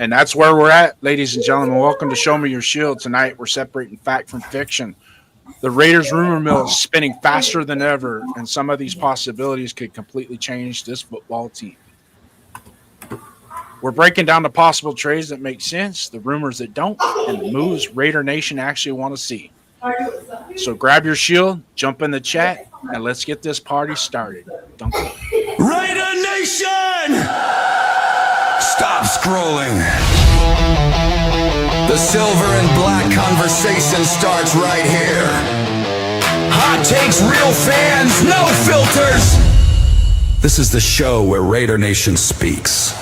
And that's where we're at, ladies and gentlemen. Welcome to Show Me Your Shield. Tonight, we're separating fact from fiction. The Raiders rumor mill is spinning faster than ever, and some of these possibilities could completely change this football team. We're breaking down the possible trades that make sense, the rumors that don't, and the moves Raider Nation actually want to see. So grab your shield, jump in the chat, and let's get this party started. Duncan. Raider Nation! Stop scrolling. The silver and black conversation starts right here. Hot takes, real fans, no filters. This is the show where Raider Nation speaks.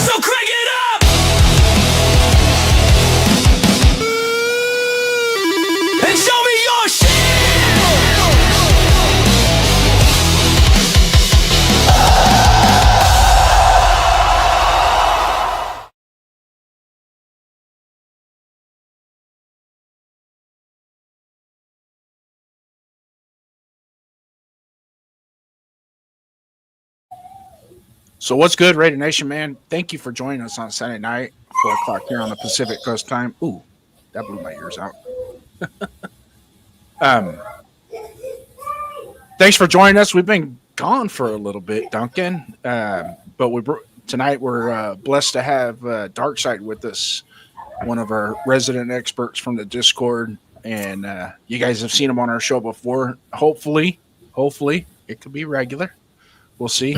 So crank it up! And show me your shield! So what's good, Raider Nation, man? Thank you for joining us on Saturday night, 4 o'clock here on the Pacific Coast time. Ooh, that blew my ears out. Thanks for joining us. We've been gone for a little bit, Duncan, but tonight we're blessed to have Darkside with us, one of our resident experts from the Discord, and you guys have seen him on our show before. Hopefully, it could be regular. We'll see.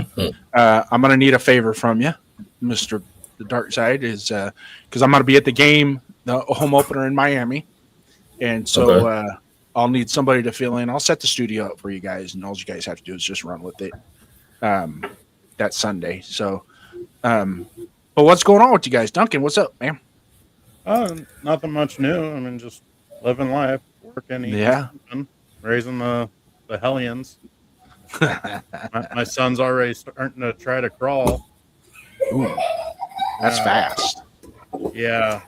I'm going to need a favor from you, Mr. The Dark Side, is because I'm going to be at the game, the home opener in Miami. And so I'll need somebody to fill in. I'll set the studio up for you guys, and all you guys have to do is just run with it that Sunday. So, but what's going on with you guys? Duncan, what's up, man? Nothing much new. I mean, just living life, working, eating, raising the hellions. My son's already starting to try to crawl. Ooh, that's fast. Yeah.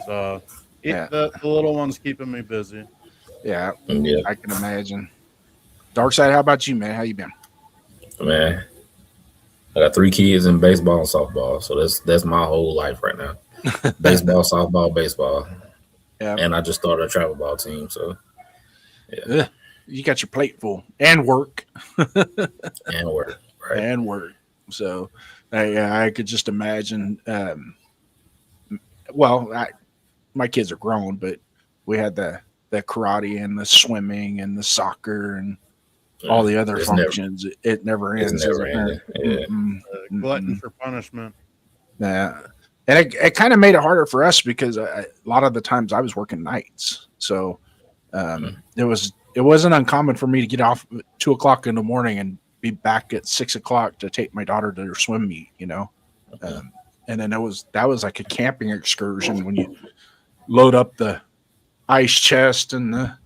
So the little one's keeping me busy. Yeah, I can imagine. Darkside, how about you, man? How you been? Man, I got 3 kids in baseball and softball, so that's my whole life right now. Baseball, softball, baseball. Yeah. And I just started a travel ball team, so yeah. You got your plate full and work. And work. Right. And work. So I could just imagine. My kids are grown, but we had the karate and the swimming and the soccer and all the other functions. It never ends. It's never ending. Yeah. Glutton for punishment. Yeah. And it kind of made it harder for us because a lot of the times I was working nights. So it wasn't uncommon for me to get off at 2 o'clock in the morning and be back at 6 o'clock to take my daughter to her swim meet, and then that was like a camping excursion when you load up the ice chest and the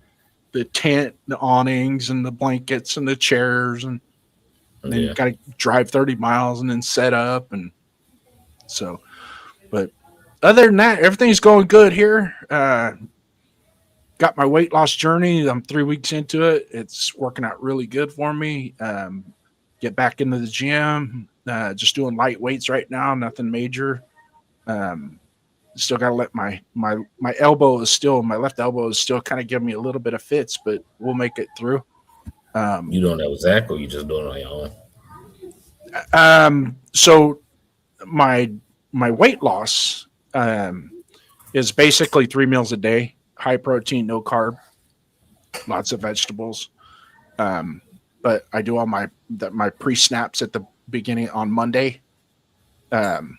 tent, the awnings and the blankets and the chairs, and then you got to drive 30 miles and then set up. And so, but other than that, everything's going good here. Got my weight loss journey. I'm 3 weeks into it. It's working out really good for me. Get back into the gym. Just doing light weights right now. Nothing major. Still got to let my elbow is still, my left elbow is still kind of giving me a little bit of fits, but we'll make it through. You doing that with Zach, or you just doing it on your own? So my weight loss is basically 3 meals a day. High protein, no carb, lots of vegetables. But I do all my pre-snaps at the beginning on Monday. And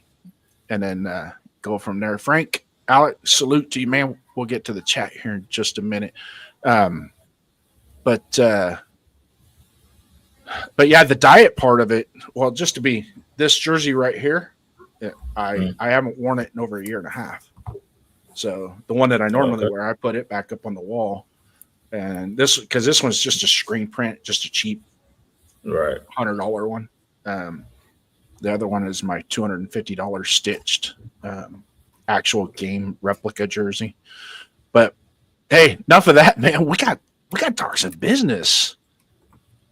then go from there. Frank, Alex, salute to you, man. We'll get to the chat here in just a minute. But yeah, the diet part of it, well, just to be this jersey right here, I haven't worn it in over a year and a half. So the one that I normally wear, I put it back up on the wall, and because this one's just a screen print, just a cheap, $100 one. The other one is my $250 stitched actual game replica jersey. But hey, enough of that, man. We got talks of business.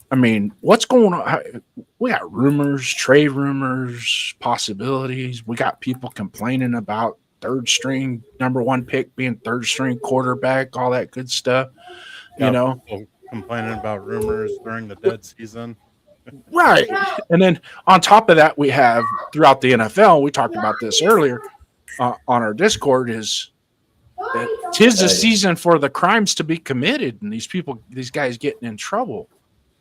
I mean, what's going on? We got rumors, trade rumors, possibilities. We got people complaining about third string, number one pick being third string quarterback, all that good stuff. You know, people complaining about rumors during the dead season. Right. And then on top of that, we have throughout the NFL, we talked about this earlier on our Discord, is tis the season for the crimes to be committed and these guys getting in trouble,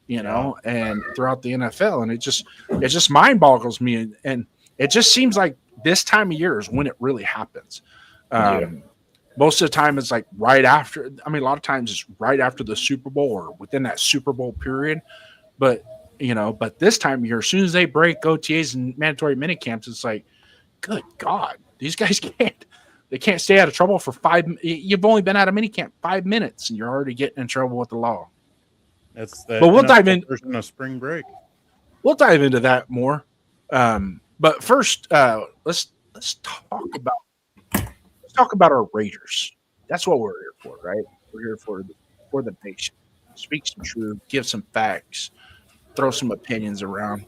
and throughout the NFL. And it just mind boggles me. And it just seems like this time of year is when it really happens. Most of the time it's like right after, a lot of times it's right after the Super Bowl or within that Super Bowl period. But this time of year, as soon as they break OTAs and mandatory minicamps, it's like, good God, these guys can't stay out of trouble for 5. You've only been out of minicamp 5 minutes and you're already getting in trouble with the law. It's the but we'll dive in version of spring break. We'll dive into that more. But first, let's talk about our Raiders. That's what we're here for, right? We're here for the nation. Speak some truth, give some facts, throw some opinions around.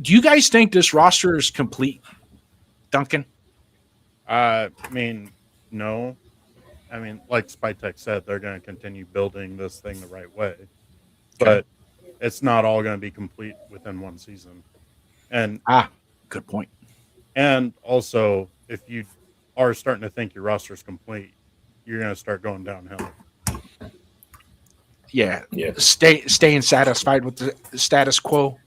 Do you guys think this roster is complete, Duncan? No. Like Spytek said, they're going to continue building this thing the right way. But it's not all going to be complete within one season. And good point. And also, if you are starting to think your roster is complete, you're going to start going downhill. Yeah. Staying satisfied with the status quo.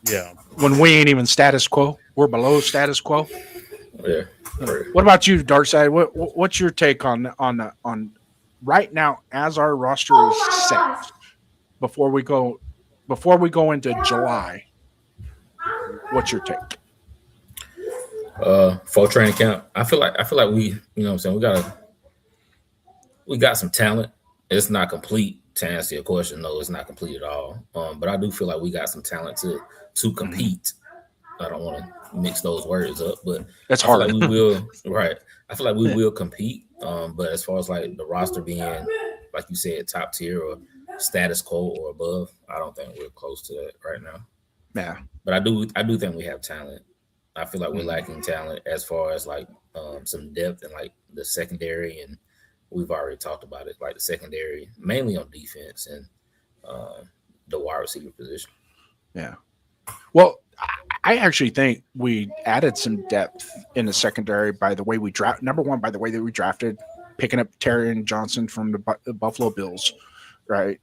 Yeah. When we ain't even status quo, we're below status quo. Yeah. What about you, Darkside? What's your take on right now as our roster is set before we go into July? What's your take? For training camp, I feel like we, we got some talent. It's not complete. To answer your question, no, it's not complete at all. But I do feel like we got some talent to compete. I don't want to mix those words up, but that's hard. Like we will, right? I feel like we will compete. But as far as like the roster being, like you said, top tier or status quo or above, I don't think we're close to that right now. Yeah, but I do think we have talent. I feel like we're lacking talent as far as like some depth in like the secondary, and we've already talked about it, like the secondary, mainly on defense and the wide receiver position. Yeah. Well, I actually think we added some depth in the secondary by the way we draft. Number one, by the way that we drafted, picking up Terrion Johnson from the Buffalo Bills, right?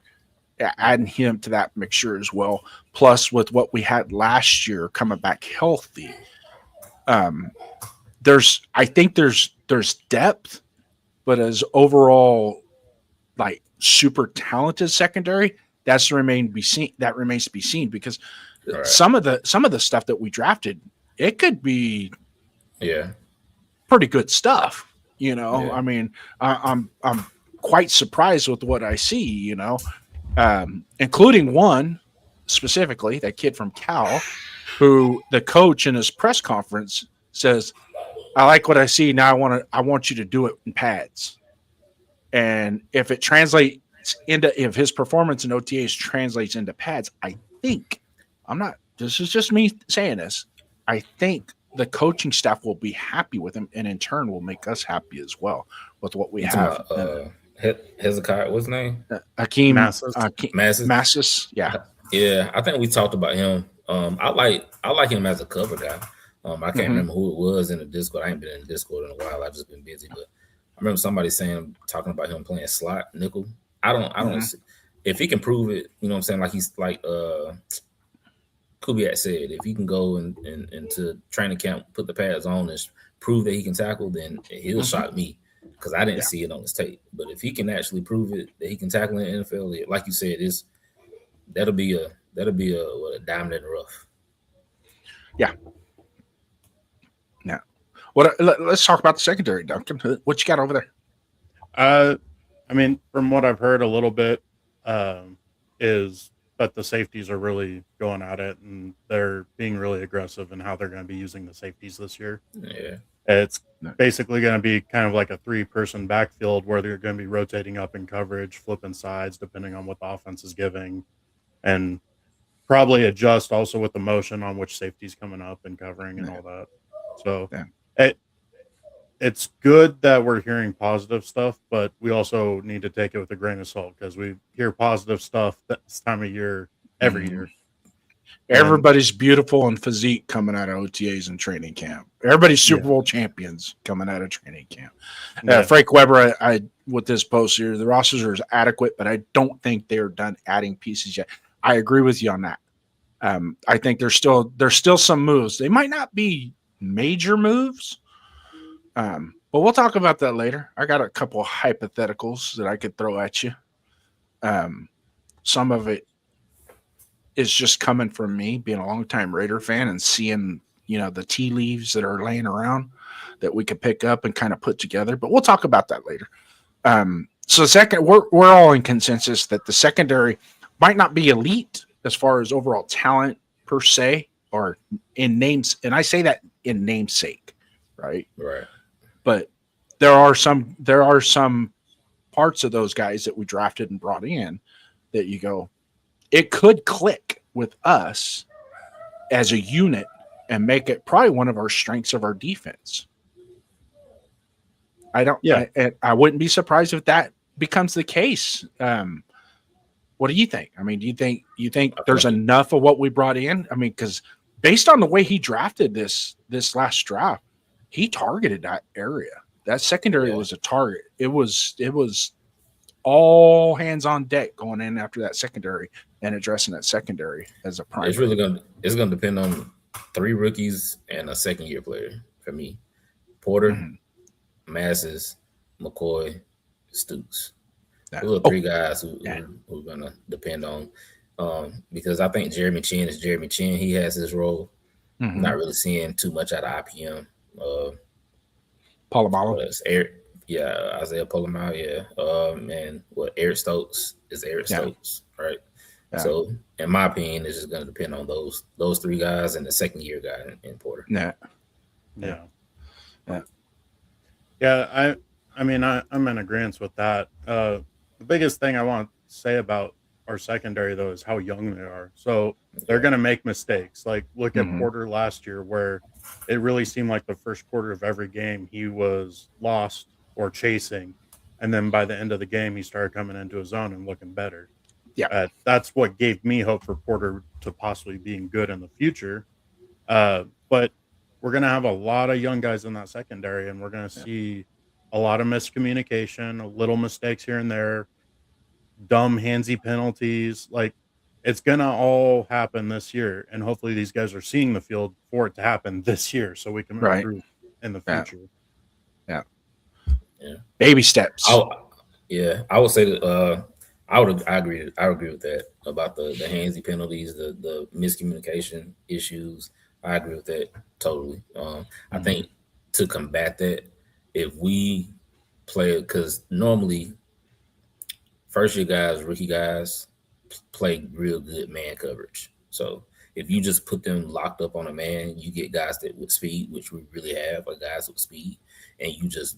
Adding him to that mixture as well. Plus, with what we had last year coming back healthy, I think there's depth, but as overall like super talented secondary, that remains to be seen because some of the stuff that we drafted, it could be pretty good stuff. I'm quite surprised with what I see, including one specifically, that kid from Cal, who the coach in his press conference says, I like what I see. Now I want you to do it in pads. And if it translates if his performance in OTAs translates into pads, this is just me saying this, I think the coaching staff will be happy with him, and in turn will make us happy as well with what we have. Hezekiah, what's his name? Hakeem Massis. Yeah. I think we talked about him. I like him as a cover guy. I can't remember who it was in the Discord. I ain't been in the Discord in a while. I've just been busy, but I remember somebody talking about him playing slot nickel. I don't see, if he can prove it, like he's like Kubiak said, if he can go into training camp, put the pads on and prove that he can tackle, then he'll shock me because I didn't see it on his tape. But if he can actually prove it that he can tackle in the NFL, like you said, that'll be a diamond in the rough. Yeah. Now, let's talk about the secondary, Duncan. What you got over there? From what I've heard a little bit, is that the safeties are really going at it, and they're being really aggressive in how they're going to be using the safeties this year. Yeah. It's basically going to be kind of like a 3-person backfield where they're going to be rotating up in coverage, flipping sides, depending on what the offense is giving, and probably adjust also with the motion on which safety's coming up and covering and all that. So it's good that we're hearing positive stuff, but we also need to take it with a grain of salt because we hear positive stuff this time of year every year. Everybody's beautiful and physique coming out of OTAs and training camp. Everybody's Super Bowl champions coming out of training camp. Frank Weber, I with this post here, the rosters are adequate, but I don't think they're done adding pieces yet. I agree with you on that. I think there's still some moves. They might not be major moves, but we'll talk about that later. I got a couple of hypotheticals that I could throw at you. Some of it is just coming from me being a longtime Raider fan and seeing, the tea leaves that are laying around that we could pick up and kind of put together, but we'll talk about that later. So second, we're all in consensus that the secondary might not be elite as far as overall talent per se, or in names. And I say that in namesake, right? Right. But there are some parts of those guys that we drafted and brought in that you go, it could click with us as a unit and make it probably one of our strengths of our defense. I wouldn't be surprised if that becomes the case. What do you think? I mean, do you think there's enough of what we brought in? I mean, because based on the way he drafted this last draft, he targeted that area. That secondary was a target. It was all hands on deck going in after that secondary and addressing that secondary as a primary. It's gonna depend on 3 rookies and a second-year player for me. Porter, Masses, McCoy, Stoops. Those are 3 guys who are gonna depend on. Because I think Jeremy Chin is Jeremy Chin. He has his role. Not really seeing too much out of IPM. Polamalu. Isaiah Polamalu, and Eric Stokes is Eric Stokes, right? Yeah. So, in my opinion, it's just going to depend on those 3 guys and the second-year guy in Porter. I mean, I'm in agreement with that. The biggest thing I want to say about our secondary, though, is how young they are. So they're going to make mistakes. Like, look at Porter last year, where it really seemed like the first quarter of every game he was lost or chasing. And then by the end of the game, he started coming into his own and looking better. That's what gave me hope for Porter to possibly being good in the future. But we're going to have a lot of young guys in that secondary, and we're going to see a lot of miscommunication, little mistakes here and there, dumb handsy penalties. Like, it's going to all happen this year, and hopefully these guys are seeing the field for it to happen this year so we can improve in the future. Yeah. Baby steps. I would say that I agree with that about the handsy penalties, the miscommunication issues. I agree with that totally. I think to combat that, if we play, because normally first-year guys, rookie guys play real good man coverage. So if you just put them locked up on a man, you get guys that with speed, which we really have, like guys with speed, and you just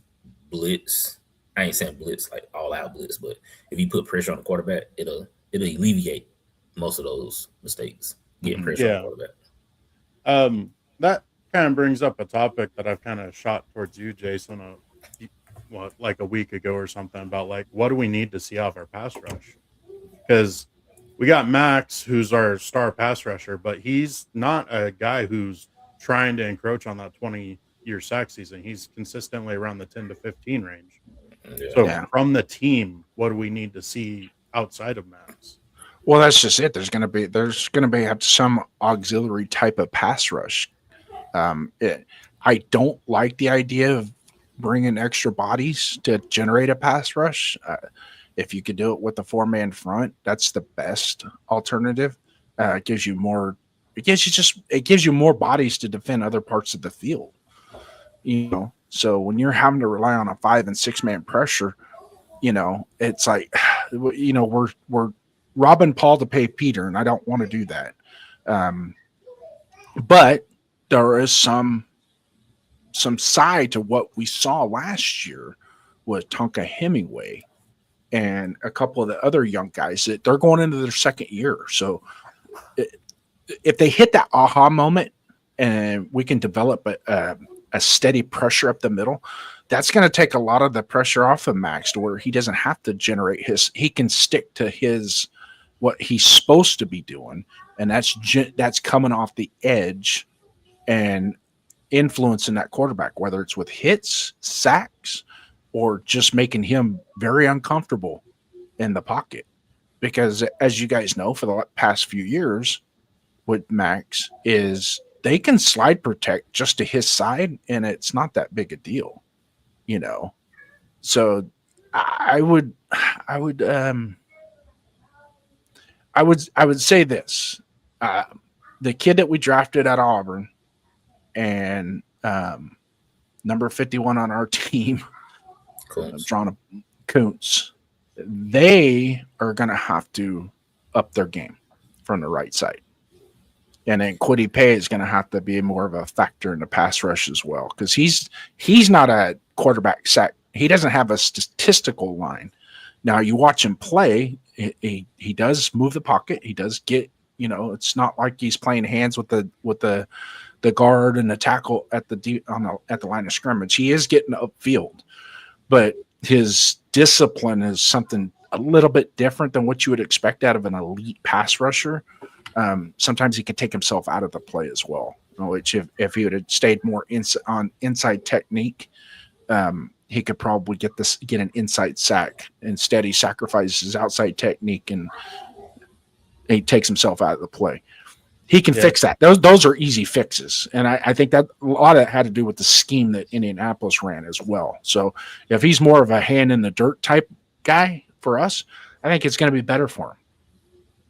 blitz. I ain't saying blitz like all out blitz, but if you put pressure on the quarterback, it'll alleviate most of those mistakes. Getting pressure on the quarterback. That kind of brings up a topic that I've kind of shot towards you, Jason, like a week ago or something, about like, what do we need to see off our pass rush? Because we got Max, who's our star pass rusher, but he's not a guy who's trying to encroach on that 20-year sack season. He's consistently around the 10 to 15 range. From the team, what do we need to see outside of Max? Well, that's just it. There's going to be some auxiliary type of pass rush. I don't like the idea of bringing extra bodies to generate a pass rush. If you could do it with a 4-man front, that's the best alternative. It gives you more bodies to defend other parts of the field. So when you're having to rely on a 5- and 6-man pressure, it's like, we're robbing Paul to pay Peter, and I don't want to do that. But there is some some side to what we saw last year with Tonka Hemingway and a couple of the other young guys that they're going into their second year. So if they hit that aha moment and we can develop a steady pressure up the middle, that's going to take a lot of the pressure off of Max to where he doesn't have to generate he can stick to what he's supposed to be doing. And that's coming off the edge and influencing that quarterback, whether it's with hits, sacks, or just making him very uncomfortable in the pocket. Because as you guys know, for the past few years with Max is they can slide protect just to his side and it's not that big a deal, So I would say this, the kid that we drafted at Auburn and number 51 on our team, John Kuntz, they are going to have to up their game from the right side. And then Kwity Paye is going to have to be more of a factor in the pass rush as well, because he's not a quarterback sack. He doesn't have a statistical line. Now you watch him play, he does move the pocket. He does get, it's not like he's playing hands with the guard and the tackle at the line of scrimmage. He is getting upfield, but his discipline is something a little bit different than what you would expect out of an elite pass rusher. Sometimes he can take himself out of the play as well, which if he would have stayed more on inside technique, he could probably get an inside sack. Instead, he sacrifices his outside technique and he takes himself out of the play. He can fix that. Those are easy fixes. And I think that a lot of that had to do with the scheme that Indianapolis ran as well. So if he's more of a hand in the dirt type guy for us, I think it's going to be better for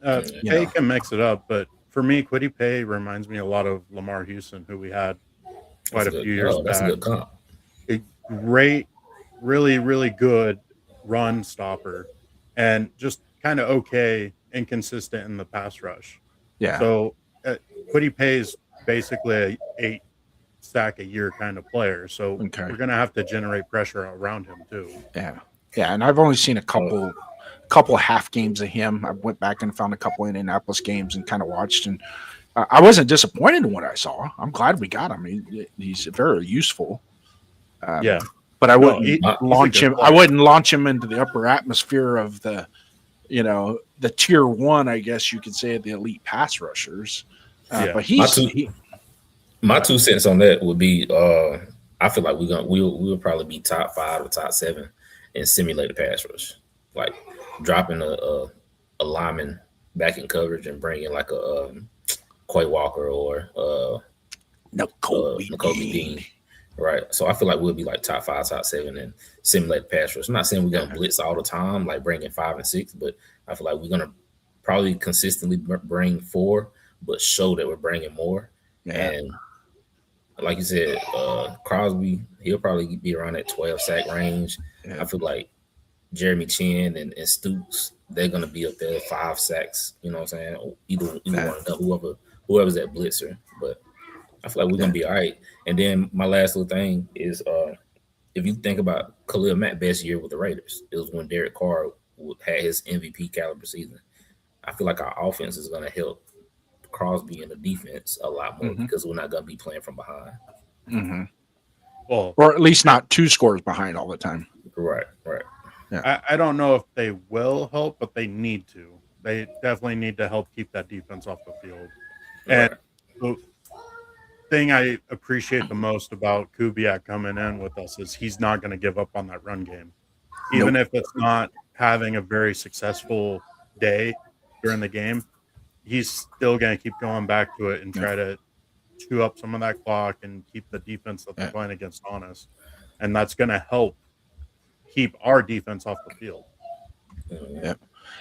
him. Paye can mix it up, but for me, Kwity Paye reminds me a lot of Lamar Houston, who we had quite a few years back. That's a good comp. A great, really, really good run stopper, and just kind of okay, inconsistent in the pass rush. Yeah. So Kwity Paye is basically a 8 sack a year kind of player. So we're going to have to generate pressure around him too. Yeah. Yeah. And I've only seen a couple half games of him. I went back and found a couple Indianapolis games and kind of watched, and I wasn't disappointed in what I saw. I'm glad we got him. He's very useful. But I wouldn't launch him. I wouldn't launch him into the upper atmosphere of the tier 1, I guess you could say, of the elite pass rushers. But my 2 cents on that would be, I feel like we'll probably be top 5 or top 7 in simulated pass rush, like dropping a lineman back in coverage and bringing like a Quay Walker or Nakobe Dean. Right. So I feel like we'll be like top 5, top 7 in simulated pass rush. I'm not saying we're going to blitz all the time, like bringing 5 and 6, but I feel like we're going to probably consistently bring 4, but show that we're bringing more. Yeah. And like you said, Crosby, he'll probably be around that 12 sack range. Yeah. I feel like Jeremy Chin and Stoops, they're going to be up there 5 sacks, you know what I'm saying? Either one of them, whoever's that blitzer. But I feel like we're going to be all right. And then my last little thing is if you think about Khalil Mack's best year with the Raiders, it was when Derek Carr had his MVP caliber season. I feel like our offense is going to help Crosby and the defense a lot more because we're not going to be playing from behind. Mm-hmm. Well, or at least not 2 scores behind all the time. Right. Yeah. I don't know if they will help, but they need to. They definitely need to help keep that defense off the field. And the thing I appreciate the most about Kubiak coming in with us is he's not going to give up on that run game. Even if it's not having a very successful day during the game, he's still going to keep going back to it and try to chew up some of that clock and keep the defense that they're playing against honest. And that's going to help keep our defense off the field. Yeah.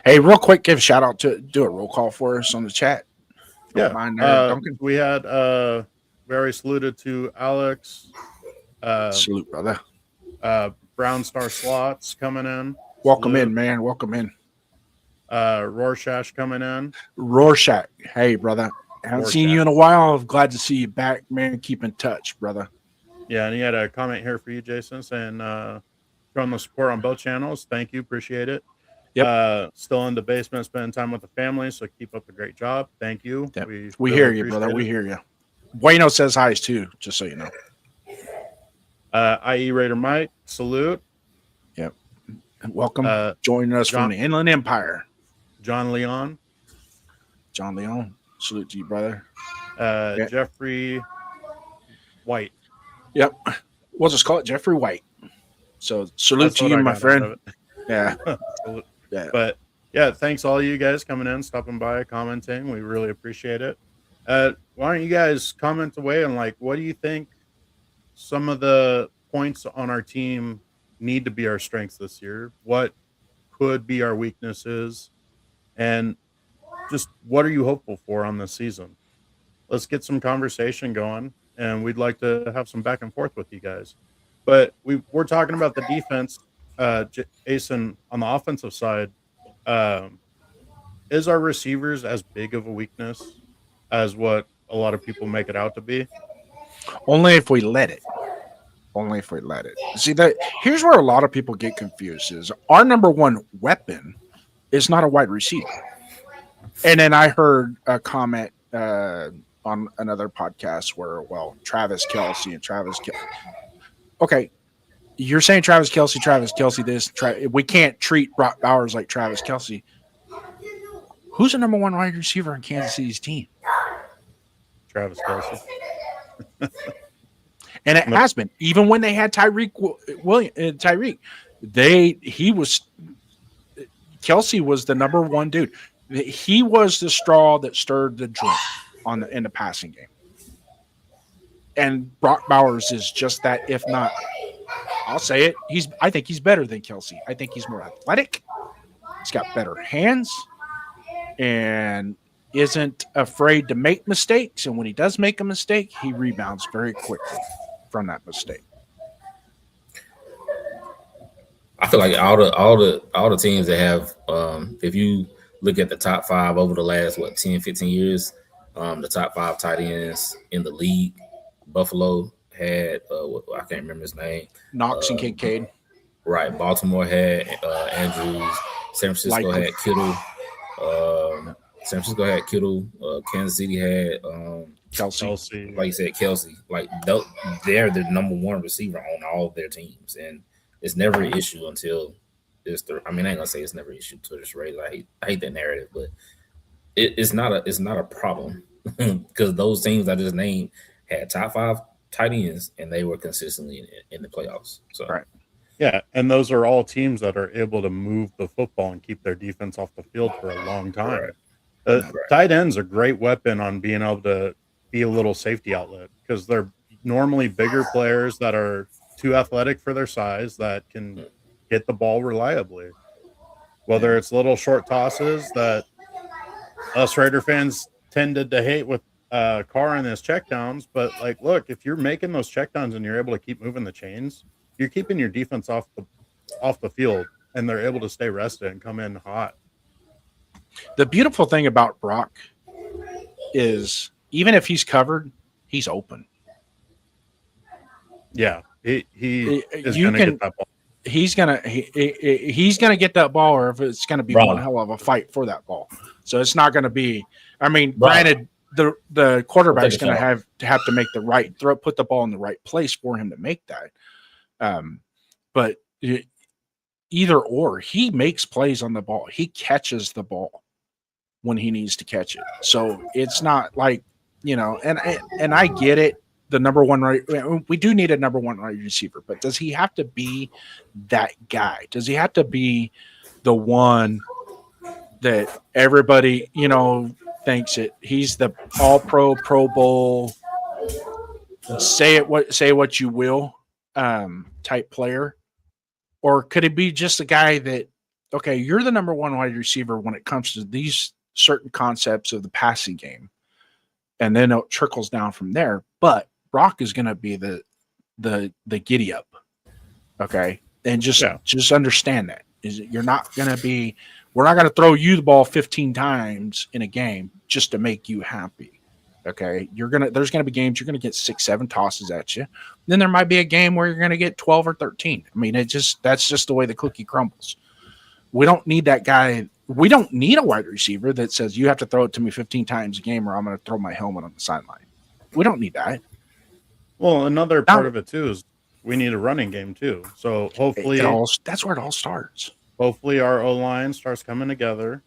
Hey, real quick, give a shout out do a roll call for us on the chat. We had very saluted to Alex. Salute, brother. Brown Star Slots coming in. Welcome in, man. Welcome in. Rorschach coming in. Rorschach. Hey, brother. Haven't seen you in a while. I'm glad to see you back, man. Keep in touch, brother. Yeah, and he had a comment here for you, Jason, saying showing the support on both channels. Thank you, appreciate it. Yep. Still in the basement, spending time with the family, so keep up the great job. Thank you. Yep. We really hear you, brother. We hear you. Bueno says hi too, just so you know. IE Raider Mike, salute. Yep. Welcome. Joining us from the Inland Empire. John Leon, salute to you, brother. Jeffrey White. Yep. We'll just call it Jeffrey White. So salute to you, my friend. Yeah. Yeah. But yeah, thanks all you guys coming in, stopping by, commenting. We really appreciate it. Why don't you guys comment away on like what do you think some of the points on our team need to be our strengths this year? What could be our weaknesses? And just what are you hopeful for on this season? Let's get some conversation going, and we'd like to have some back and forth with you guys. But we're talking about the defense. Jason, on the offensive side, is our receivers as big of a weakness as what a lot of people make it out to be? Only if we let it. See, that here's where a lot of people get confused is our number one weapon is not a wide receiver. And then I heard a comment on another podcast where, Travis Kelce. Okay, you're saying Travis Kelce this. We can't treat Brock Bowers like Travis Kelce. Who's the number one wide receiver in Kansas City's team? Travis Kelce. And it has been. Even when they had Tyreek, Kelce was the number one dude. He was the straw that stirred the drink in the passing game. And Brock Bowers is just that, if not, I'll say it. I think he's better than Kelce. I think he's more athletic. He's got better hands and isn't afraid to make mistakes. And when he does make a mistake, he rebounds very quickly from that mistake. I feel like all the teams that have, if you look at the top five over the last 10, 15 years, the top five tight ends in the league, Buffalo had I can't remember his name, Knox and Kincaid. Right, Baltimore had Andrews. San Francisco had Kittle. Kansas City had Kelce. Like you said, Kelce. Like they're the number one receiver on all of their teams, and it's never an issue until it's I ain't gonna say it's never an issue until it's raised. I hate that narrative, but it's not a problem because those teams I just named had top five tight ends and they were consistently in the playoffs. So right. Yeah, and those are all teams that are able to move the football and keep their defense off the field for a long time. Right. Tight end's a great weapon on being able to be a little safety outlet because they're normally bigger players that are too athletic for their size that can hit the ball reliably. Whether it's little short tosses that us Raider fans tended to hate with Carr and his checkdowns, but like, look, if you're making those checkdowns and you're able to keep moving the chains, you're keeping your defense off the field, and they're able to stay rested and come in hot. The beautiful thing about Brock is even if he's covered, he's open. Yeah, he is going to get that ball. He's gonna get that ball, or if it's gonna be one hell of a fight for that ball. So it's not gonna be. I mean, granted, the quarterback's gonna have to make the right throw, put the ball in the right place for him to make that. But either or, he makes plays on the ball. He catches the ball when he needs to catch it. So it's not like, and I get it. The number one we do need a number one wide receiver, but does he have to be that guy? Does he have to be the one that everybody, thinks it? He's the all-pro, Pro Bowl, say what you will type player, or could it be just a guy that, okay, you're the number one wide receiver when it comes to these certain concepts of the passing game, and then it trickles down from there, but Brock is going to be the giddy up, okay, and just understand that we're not going to throw you the ball 15 times in a game just to make you happy. Okay, there's gonna be games you're gonna get 6, 7 tosses at you. Then there might be a game where you're gonna get 12 or 13. I mean, that's just the way the cookie crumbles. We don't need that guy. We don't need a wide receiver that says you have to throw it to me 15 times a game or I'm going to throw my helmet on the sideline. We don't need that. Well, another part of it too is we need a running game too. So hopefully that's where it all starts. Hopefully our O-line starts coming together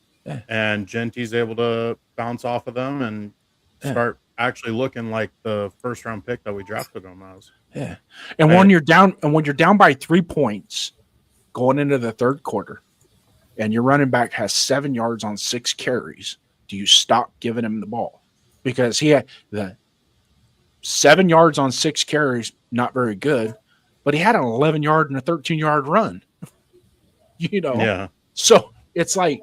and Genty's able to bounce off of them and start actually looking like the first round pick that we drafted him as. Yeah. And when you're down by 3 points going into the third quarter, and your running back has 7 yards on 6 carries, do you stop giving him the ball? Because he had the 7 yards on 6 carries, not very good, but he had an 11-yard and a 13-yard run. Yeah. So it's like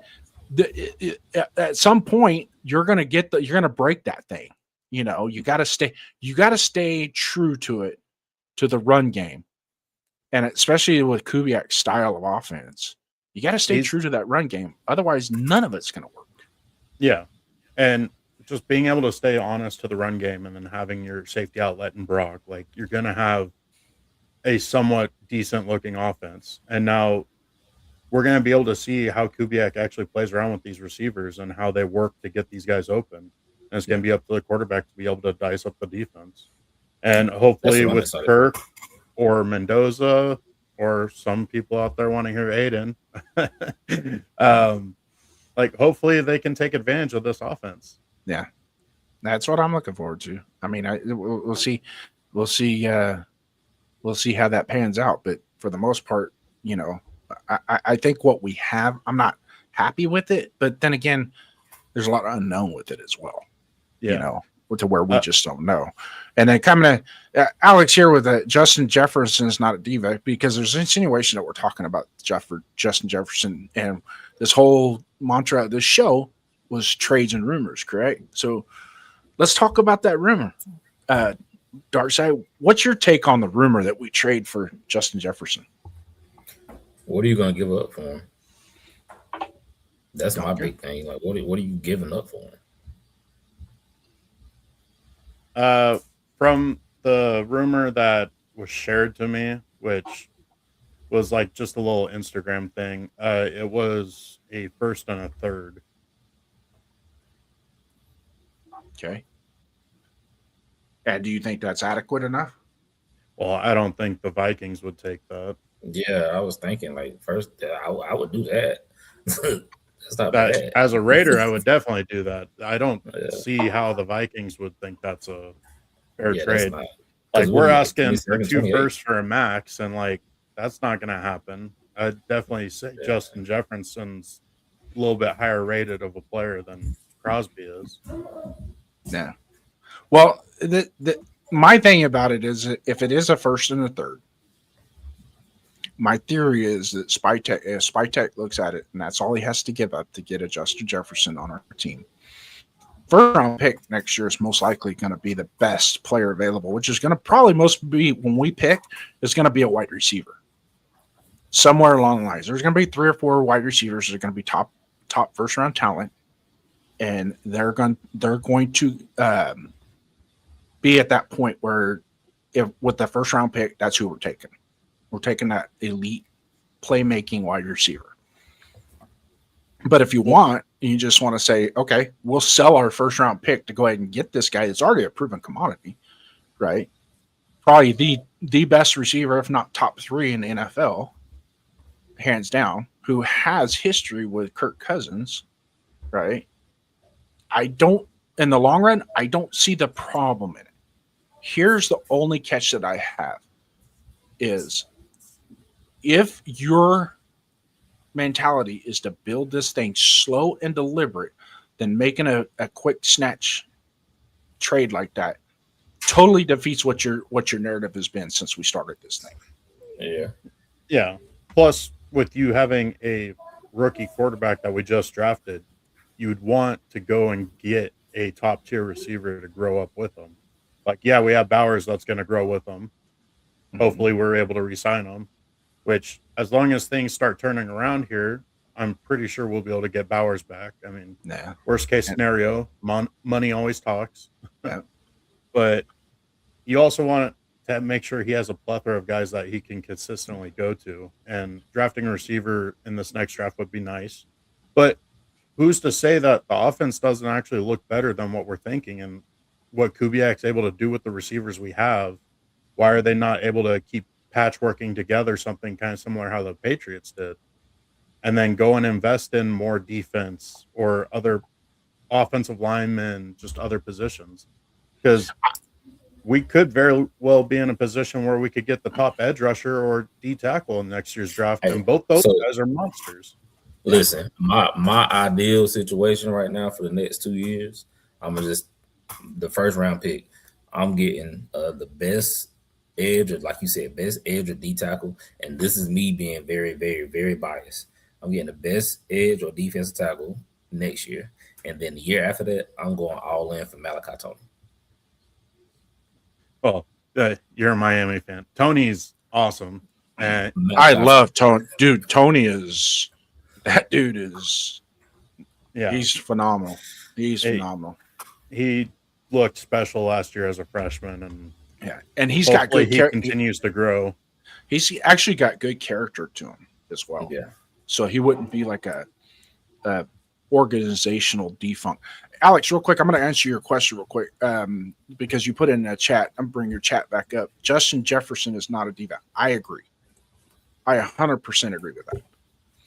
at some point you're going to break that thing. You got to stay true to it, to the run game, and especially with Kubiak's style of offense. You got to stay true to that run game. Otherwise, none of it's going to work. Yeah. And just being able to stay honest to the run game and then having your safety outlet in Brock, like you're going to have a somewhat decent looking offense. And now we're going to be able to see how Kubiak actually plays around with these receivers and how they work to get these guys open. And it's going to be up to the quarterback to be able to dice up the defense. And hopefully with Kirk or Mendoza, or some people out there want to hear Aiden, like hopefully they can take advantage of this offense. Yeah, that's what I'm looking forward to. I mean, we'll see how that pans out. But for the most part, I think what we have, I'm not happy with it. But then again, there's a lot of unknown with it as well. Yeah. To where we just don't know. And then coming to Alex here with Justin Jefferson is not a diva, because there's insinuation that we're talking about Justin Jefferson, and this whole mantra of this show was trades and rumors, correct? So let's talk about that rumor. Darkside, what's your take on the rumor that we trade for Justin Jefferson? What are you going to give up for him? That's my big thing. Like, what are you giving up for him? From the rumor that was shared to me, which was like just a little Instagram thing, it was a first and a third. Okay. And do you think that's adequate enough? Well, I don't think the Vikings would take that. Yeah, I was thinking like first, I would do that. That's not that bad. As a Raider, I would definitely do that. I don't see how the Vikings would think that's a fair trade. Like we're asking for 2 firsts for a max, and like that's not going to happen. I'd definitely say Justin Jefferson's a little bit higher rated of a player than Crosby is. Yeah. Well, my thing about it is, if it is a first and a third, my theory is that Spytech looks at it, and that's all he has to give up to get a Justin Jefferson on our team. First round pick next year is most likely going to be the best player available, which is going to probably when we pick, is going to be a wide receiver. Somewhere along the lines, there's going to be 3 or 4 wide receivers that are going to be top first round talent, and they're going to be at that point where, with the first round pick, that's who we're taking. We're taking that elite playmaking wide receiver. But if you want, you just want to say, okay, we'll sell our first round pick to go ahead and get this guy that's already a proven commodity, right? Probably the best receiver, if not top 3 in the NFL, hands down, who has history with Kirk Cousins, right? In the long run, I don't see the problem in it. Here's the only catch that I have is, if your mentality is to build this thing slow and deliberate, then making a quick snatch trade like that totally defeats what your narrative has been since we started this thing. Yeah. Plus, with you having a rookie quarterback that we just drafted, you would want to go and get a top tier receiver to grow up with them. Like, yeah, we have Bowers that's going to grow with them. Hopefully we're able to re-sign him, which, as long as things start turning around here, I'm pretty sure we'll be able to get Bowers back. I mean, Yeah. worst case scenario, money always talks. Yeah. But you also want to make sure he has a plethora of guys that he can consistently go to. And drafting a receiver in this next draft would be nice. But who's to say that the offense doesn't actually look better than what we're thinking and what Kubiak's able to do with the receivers we have? Why are they not able to keep patchworking together something kind of similar how the Patriots did? And then go and invest in more defense or other offensive linemen, just other positions. Because we could very well be in a position where we could get the top edge rusher or D tackle in next year's draft. And both those guys are monsters. Listen, my ideal situation right now for the next 2 years, I'm gonna just the first round pick. I'm getting the best edge, or like you said, best edge or D tackle. And this is me being very, very, very biased. I'm getting the best edge or defensive tackle next year. And then the year after that, I'm going all in for Malachi Tony. Well, you're a Miami fan. Tony's awesome. And I love Tony. Dude, Tony is that dude is he's phenomenal. He's phenomenal. He looked special last year as a freshman, and he's got good he continues to grow. He's actually got good character to him as well. Yeah. So he wouldn't be like a organizational defunct. Alex, real quick, I'm going to answer your question real quick because you put in a chat. I'm bringing your chat back up. Justin Jefferson is not a diva. I agree. I 100% agree with that.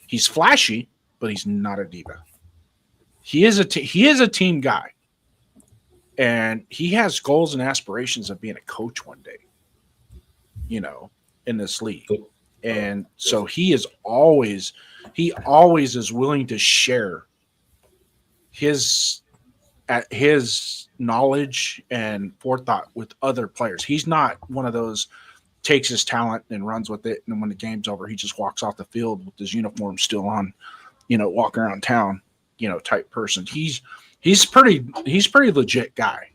He's flashy, but he's not a diva. He is a team guy, and he has goals and aspirations of being a coach one day. In this league, and so he always is willing to share his knowledge and forethought with other players. He's not one of those takes his talent and runs with it, and when the game's over, he just walks off the field with his uniform still on, walking around town, type person. He's pretty legit guy.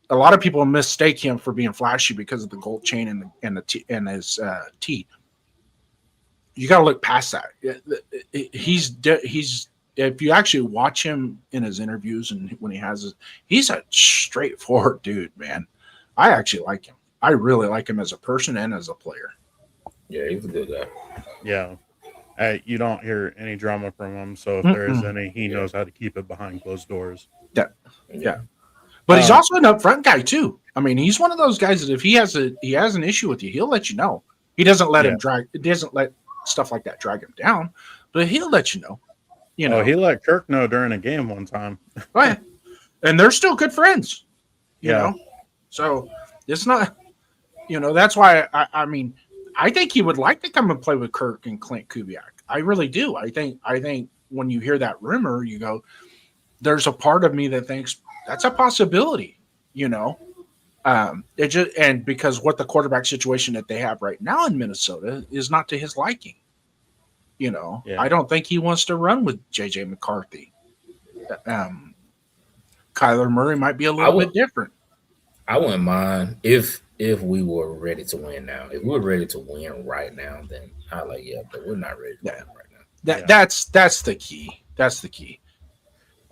A lot of people mistake him for being flashy because of the gold chain and his tee. You got to look past that. He's if you actually watch him in his interviews and when he's a straightforward dude, man. I actually like him. I really like him as a person and as a player. Yeah, he's a good guy. Yeah. You don't hear any drama from him, so if there is any, he knows how to keep it behind closed doors. Yeah. But he's also an upfront guy too. I mean, he's one of those guys that if he has an issue with you, he'll let you know. He doesn't let him drag. It doesn't let stuff like that drag him down, but he'll let you know. He let Kirk know during a game one time. Right, and they're still good friends. You know, so it's not. That's why I mean, I think he would like to come and play with Kirk and Clint Kubiak. I really do. I think when you hear that rumor, you go, there's a part of me that thinks that's a possibility, it just, and because what the quarterback situation that they have right now in Minnesota is not to his liking, I don't think he wants to run with JJ McCarthy. Kyler Murray might be a little bit different. I wouldn't mind if we were ready to win now. If we're ready to win right now, then I but we're not ready to win right now. That's the key. That's the key.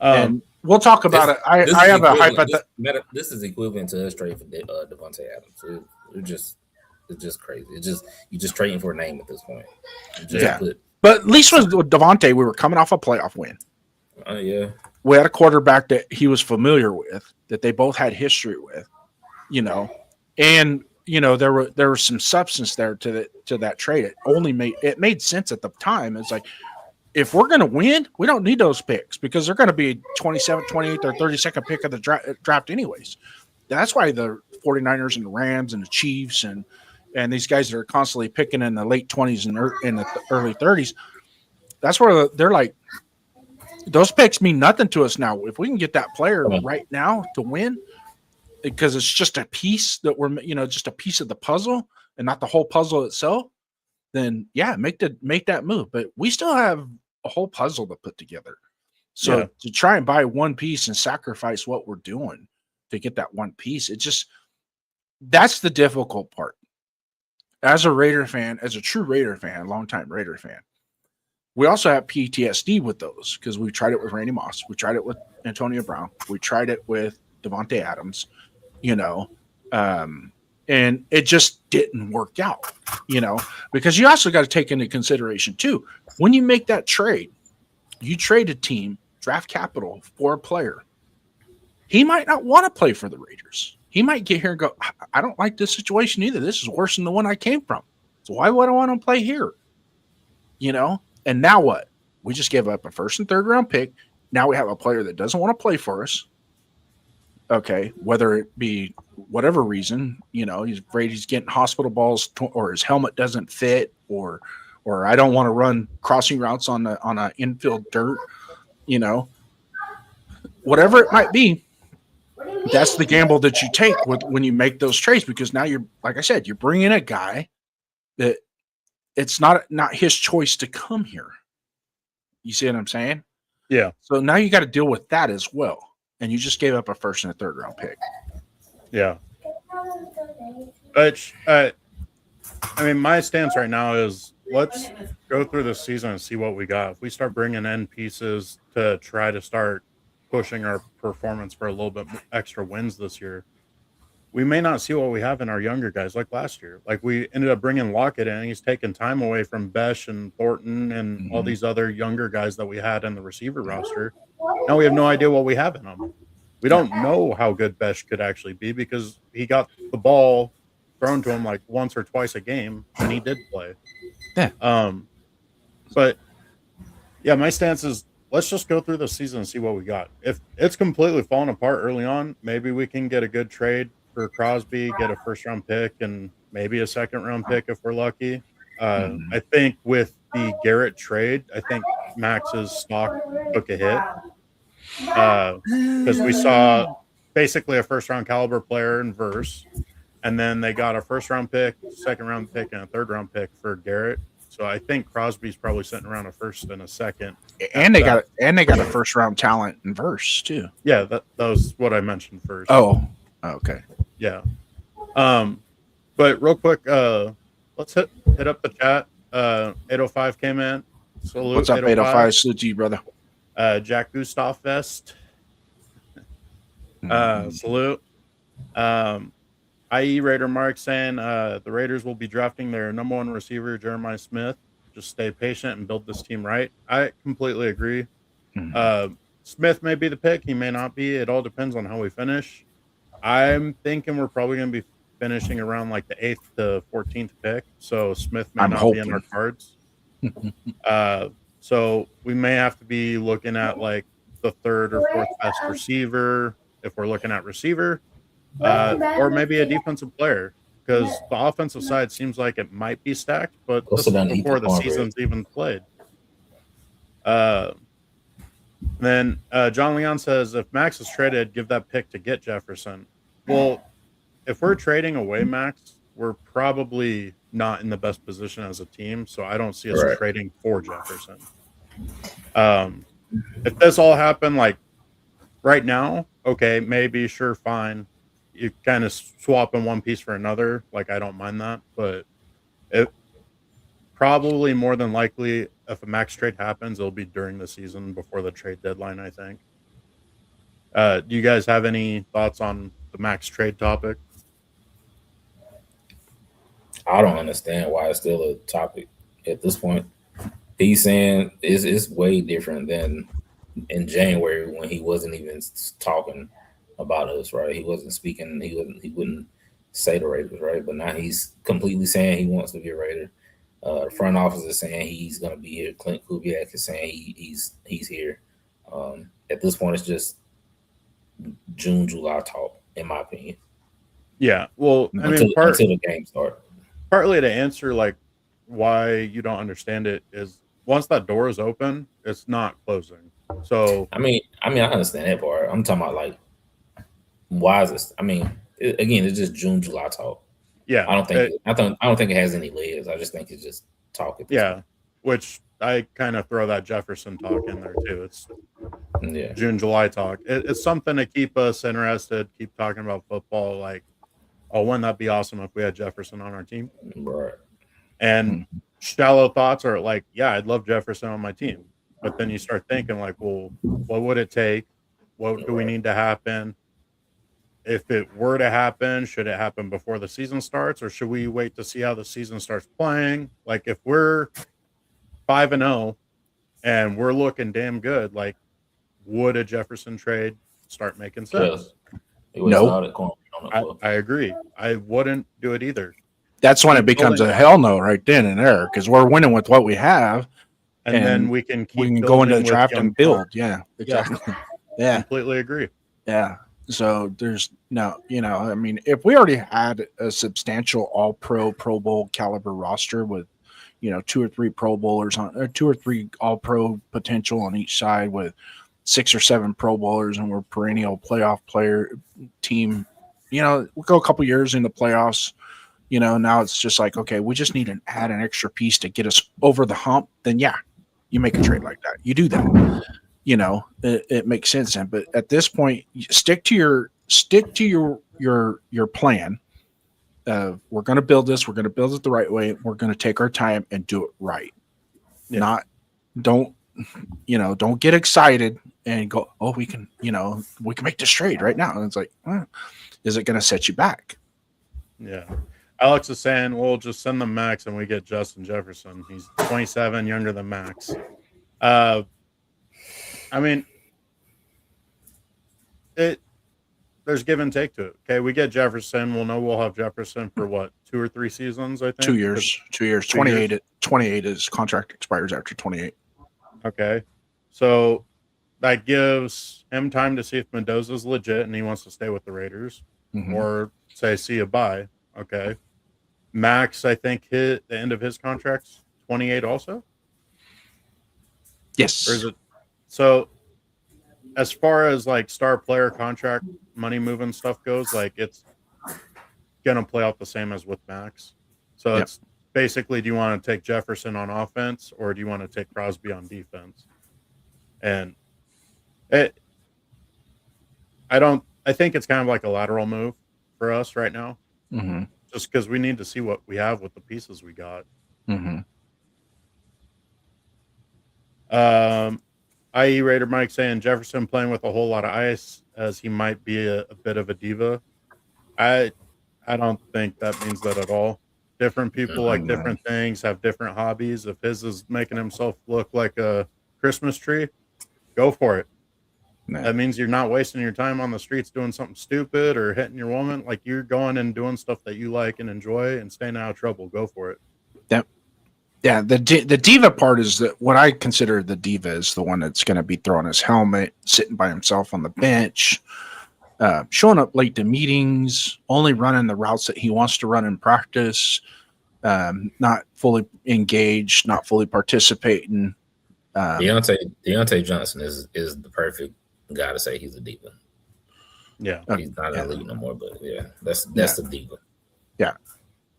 And we'll talk about it. I have a hypothetical. This is equivalent to us trading for Devontae Adams. It's just crazy. You're just trading for a name at this point. But at least with Devontae, we were coming off a playoff win. We had a quarterback that he was familiar with, that they both had history with, and there was some substance there to that trade. It made sense at the time. It's like, if we're going to win, we don't need those picks because they're going to be 27th, 28th, or 32nd pick of the draft anyways. That's why the 49ers and the Rams and the Chiefs and these guys that are constantly picking in the late 20s and in the early 30s, that's where they're like, those picks mean nothing to us now. If we can get that player right now to win, because it's just a piece that just a piece of the puzzle and not the whole puzzle itself, then make that move. But we still have a whole puzzle to put together. So to try and buy one piece and sacrifice what we're doing to get that one piece, that's the difficult part. As a Raider fan, as a true Raider fan, longtime Raider fan, we also have PTSD with those because we tried it with Randy Moss. We tried it with Antonio Brown. We tried it with Devontae Adams, and it just didn't work out, because you also got to take into consideration too, when you make that trade, you trade a team, draft capital for a player. He might not want to play for the Raiders. He might get here and go, I don't like this situation either. This is worse than the one I came from. So why would I want to play here? And now what? We just gave up a first and third round pick. Now we have a player that doesn't want to play for us. Okay, whether it be whatever reason, he's afraid he's getting hospital balls or his helmet doesn't fit or I don't want to run crossing routes on a infield dirt, whatever it might be. That's the gamble that you take when you make those trades, because now you're, like I said, you're bringing a guy that it's not his choice to come here. You see what I'm saying? Yeah. So now you got to deal with that as well. And you just gave up a first and a third round pick. Yeah. But my stance right now is let's go through the season and see what we got. If we start bringing in pieces to try to start pushing our performance for a little bit extra wins this year, we may not see what we have in our younger guys like last year. Like we ended up bringing Lockett in. He's taking time away from Besh and Thornton and all these other younger guys that we had in the receiver roster. Now we have no idea what we have in them. We don't know how good Besh could actually be because he got the ball thrown to him like once or twice a game and he did play. Yeah. But yeah, my stance is let's just go through the season and see what we got. If it's completely fallen apart early on, maybe we can get a good trade for Crosby, get a first round pick and maybe a second round pick if we're lucky. I think with the Garrett trade, I think Max's stock took a hit because we saw basically a first round caliber player in Verse, and then they got a first round pick, second round pick, and a third round pick for Garrett. So I think Crosby's probably sitting around a first and a second. And they got a first round talent in Verse too. Yeah, that was what I mentioned first. Oh, okay. Yeah. But real quick, let's hit up the chat. 805 came in. Salute. What's up, 805? Salute to you, brother. Jack Gustav Vest. Salute. IE Raider Mark saying the Raiders will be drafting their number one receiver, Jeremiah Smith. Just stay patient and build this team right. I completely agree. Smith may be the pick. He may not be. It all depends on how we finish. I'm thinking we're probably going to be finishing around like the 8th to 14th pick. So Smith may not be in our cards. So we may have to be looking at like the third or fourth best receiver if we're looking at receiver, or maybe a defensive player, because the offensive side seems like it might be stacked, but this is before the season's even played. Then John Leon says, if Max is traded, give that pick to get Jefferson. Well, if we're trading away Max, we're probably not in the best position as a team, so I don't see us trading for Jefferson. If this all happened like right now, okay, maybe, sure, fine. You kind of swap in one piece for another. Like, I don't mind that, but it probably more than likely, if a Max trade happens, it'll be during the season before the trade deadline, I think. Do you guys have any thoughts on the Max trade topic? I don't understand why it's still a topic at this point. He's saying it's way different than in January when he wasn't even talking about us, right? He wasn't speaking. He wouldn't say the Raiders, right? But now he's completely saying he wants to be a Raider. The front office is saying he's going to be here. Clint Kubiak is saying he's here. At this point, it's just June, July talk, in my opinion. Yeah, well, until the game starts. Partly to answer like why you don't understand it is once that door is open, it's not closing. So I mean, I understand that part. I'm talking about like why is this? I mean, again, it's just June, July talk. Yeah, I don't think it has any legs. I just think it's just talk. Yeah, which I kind of throw that Jefferson talk in there too. It's June, July talk. It's something to keep us interested, keep talking about football. Like, oh, wouldn't that be awesome if we had Jefferson on our team? Right. And shallow thoughts are like, yeah, I'd love Jefferson on my team. But then you start thinking like, well, what would it take? What do we need to happen? If it were to happen, should it happen before the season starts, or should we wait to see how the season starts playing? Like if we're 5-0 and we're looking damn good, like would a Jefferson trade start making sense? No. I agree. I wouldn't do it either. That's when it becomes a hell no right then and there, because we're winning with what we have. And then we can go into the draft and build. Yeah, exactly. Yeah. Completely agree. Yeah. So there's no, I mean, if we already had a substantial All-Pro, Pro Bowl caliber roster with, 2 or 3 Pro Bowlers or 2 or 3 All-Pro potential on each side with 6 or 7 Pro Bowlers, and we're perennial playoff player team, we'll go a couple years in the playoffs. Now it's just like, okay, we just need to add an extra piece to get us over the hump. Then yeah, you make a trade like that. You do that. It makes sense. But at this point, stick to your plan. We're going to build this. We're going to build it the right way. We're going to take our time and do it right. Yeah. Don't get excited and go, oh, we can make this trade right now. And it's like, is it going to set you back? Yeah. Alex is saying, we'll just send them Max and we get Justin Jefferson. He's 27, younger than Max. I mean, there's give and take to it. Okay, we get Jefferson. We'll have Jefferson for what, 2 or 3 seasons, I think? 2 years. 2 years. 28. 28 is contract expires after 28. Okay. So that gives him time to see if Mendoza's legit and he wants to stay with the Raiders, or say, see you bye. Okay. Max, I think, hit the end of his contract's 28 also? Yes. Or is it? So as far as like star player contract money moving stuff goes, like it's going to play out the same as with Max. So it's basically, do you want to take Jefferson on offense or do you want to take Crosby on defense? And I think it's kind of like a lateral move for us right now. Just because we need to see what we have with the pieces we got. IE Raider Mike saying Jefferson playing with a whole lot of ice as he might be a bit of a diva. I don't think that means that at all. Different people like different things, have different hobbies. If his is making himself look like a Christmas tree, go for it. That means you're not wasting your time on the streets doing something stupid or hitting your woman. Like you're going and doing stuff that you like and enjoy and staying out of trouble. Go for it. Yep. Yeah, the diva part is that what I consider the diva is the one that's going to be throwing his helmet, sitting by himself on the bench, showing up late to meetings, only running the routes that he wants to run in practice, not fully engaged, not fully participating. Deontay Johnson is the perfect guy to say he's a diva. Yeah, he's not in the league no more, but that's the diva. Yeah.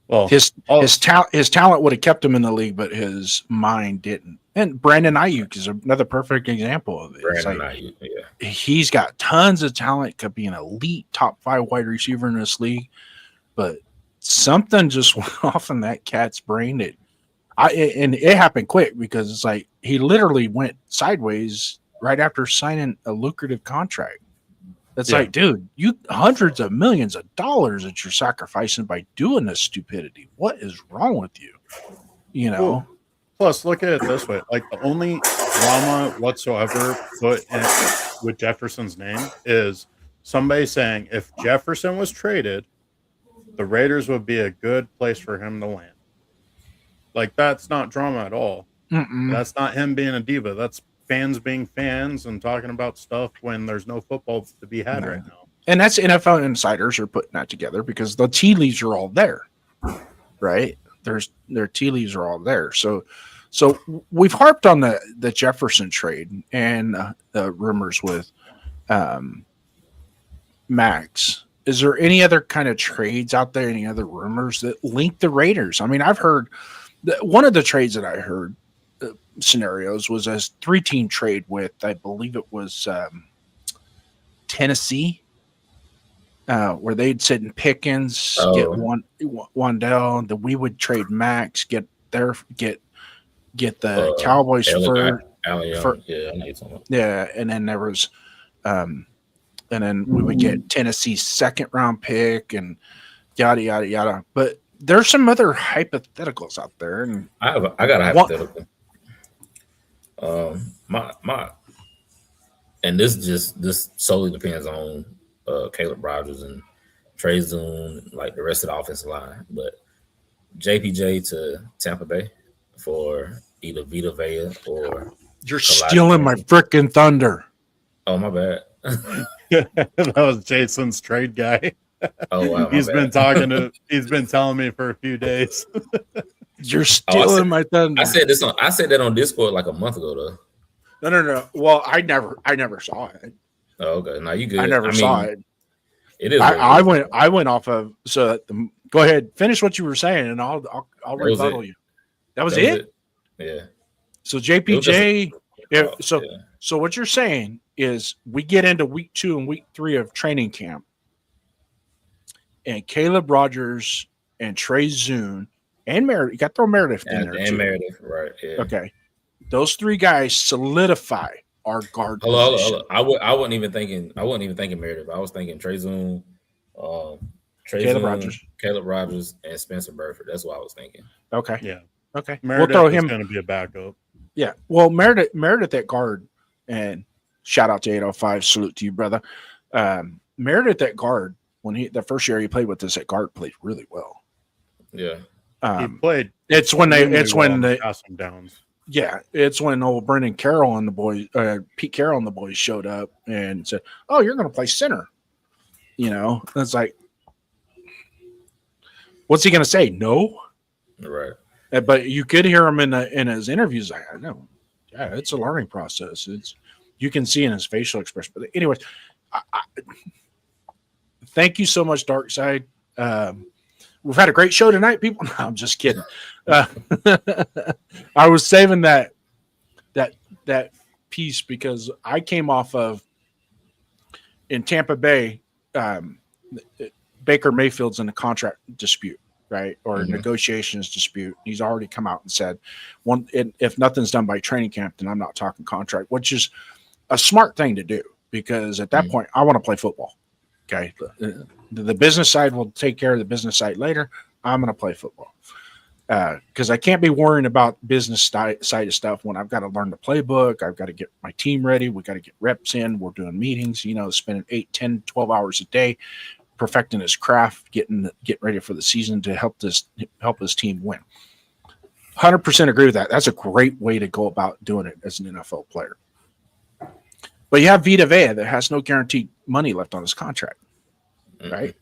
Well, his talent would have kept him in the league, but his mind didn't. And Brandon Ayuk is another perfect example of it. Ayuk, he's got tons of talent, could be an elite top 5 wide receiver in this league, but something just went off in that cat's brain. And it happened quick because it's like he literally went sideways right after signing a lucrative contract. It's like, dude, you hundreds of millions of dollars that you're sacrificing by doing this stupidity. What is wrong with you? Well, plus, look at it this way: like the only drama whatsoever put in with Jefferson's name is somebody saying if Jefferson was traded, the Raiders would be a good place for him to land. Like that's not drama at all. That's not him being a diva. That's fans being fans and talking about stuff when there's no football to be had right now. And that's NFL insiders are putting that together because the tea leaves are all there, right? Their tea leaves are all there. So we've harped on the Jefferson trade and the rumors with Max. Is there any other kind of trades out there? Any other rumors that link the Raiders? I mean, I've heard one of the trades that I heard scenarios was a 3-team trade with, I believe it was Tennessee, where they'd sit in Pickens, get Wandell, that we would trade Max, get the Cowboys for yeah, and then there was and then we would get Tennessee's second round pick and yada yada yada. But there's some other hypotheticals out there, and I got a hypothetical. And this solely depends on Caleb Rogers and Trey Zoom, like the rest of the offensive line. But JPJ to Tampa Bay for either Vita Vea or you're stealing my freaking thunder. Oh, my bad. That was Jason's trade guy. Oh wow, he's been telling me for a few days. You're stealing my thunder. I said that on Discord like a month ago though. No. Well, I never saw it. Oh, okay. Now you good. I never saw it. It is. I went off of go ahead, finish what you were saying, and I'll rebuttal you. That was it? Yeah. So JPJ. So what you're saying is we get into week 2 and week 3 of training camp, and Caleb Rogers and Trey Zoom and Meredith. You got to throw Meredith in there and too. Meredith, right? Yeah. Okay. Those 3 guys solidify our guard. Hold on. I wasn't even thinking Meredith. I was thinking Trey Zoom, Caleb Rogers, and Spencer Burford. That's what I was thinking. Okay. Yeah. Okay. Meredith we'll throw him going to be a backup. Yeah. Well, Meredith at guard, and shout out to 805. Salute to you, brother. Meredith at guard, when the first year he played with us at guard, played really well. Yeah. He played. It's when they got some downs. Yeah, it's when old Brendan Carroll and the boys, Pete Carroll and the boys showed up and said, "Oh, you're going to play center." You know, it's like, what's he going to say? No, right. But you could hear him in his interviews. Like, I know, yeah, it's a learning process. You can see in his facial expression. But anyways, thank you so much, Dark Side. We've had a great show tonight, people. No, I'm just kidding. I was saving that piece because I came off of in Tampa Bay. Baker Mayfield's in a contract dispute, right, or negotiations dispute. He's already come out and said, if nothing's done by training camp, then I'm not talking contract, which is a smart thing to do because at that point, I want to play football. Okay, the business side will take care of the business side later. I'm going to play football because I can't be worrying about business side of stuff when I've got to learn the playbook. I've got to get my team ready. We got to get reps in. We're doing meetings, spending 8, 10, 12 hours a day perfecting his craft, getting ready for the season to help his team win. 100% agree with that. That's a great way to go about doing it as an NFL player. But you have Vita Vea that has no guaranteed money left on his contract, right?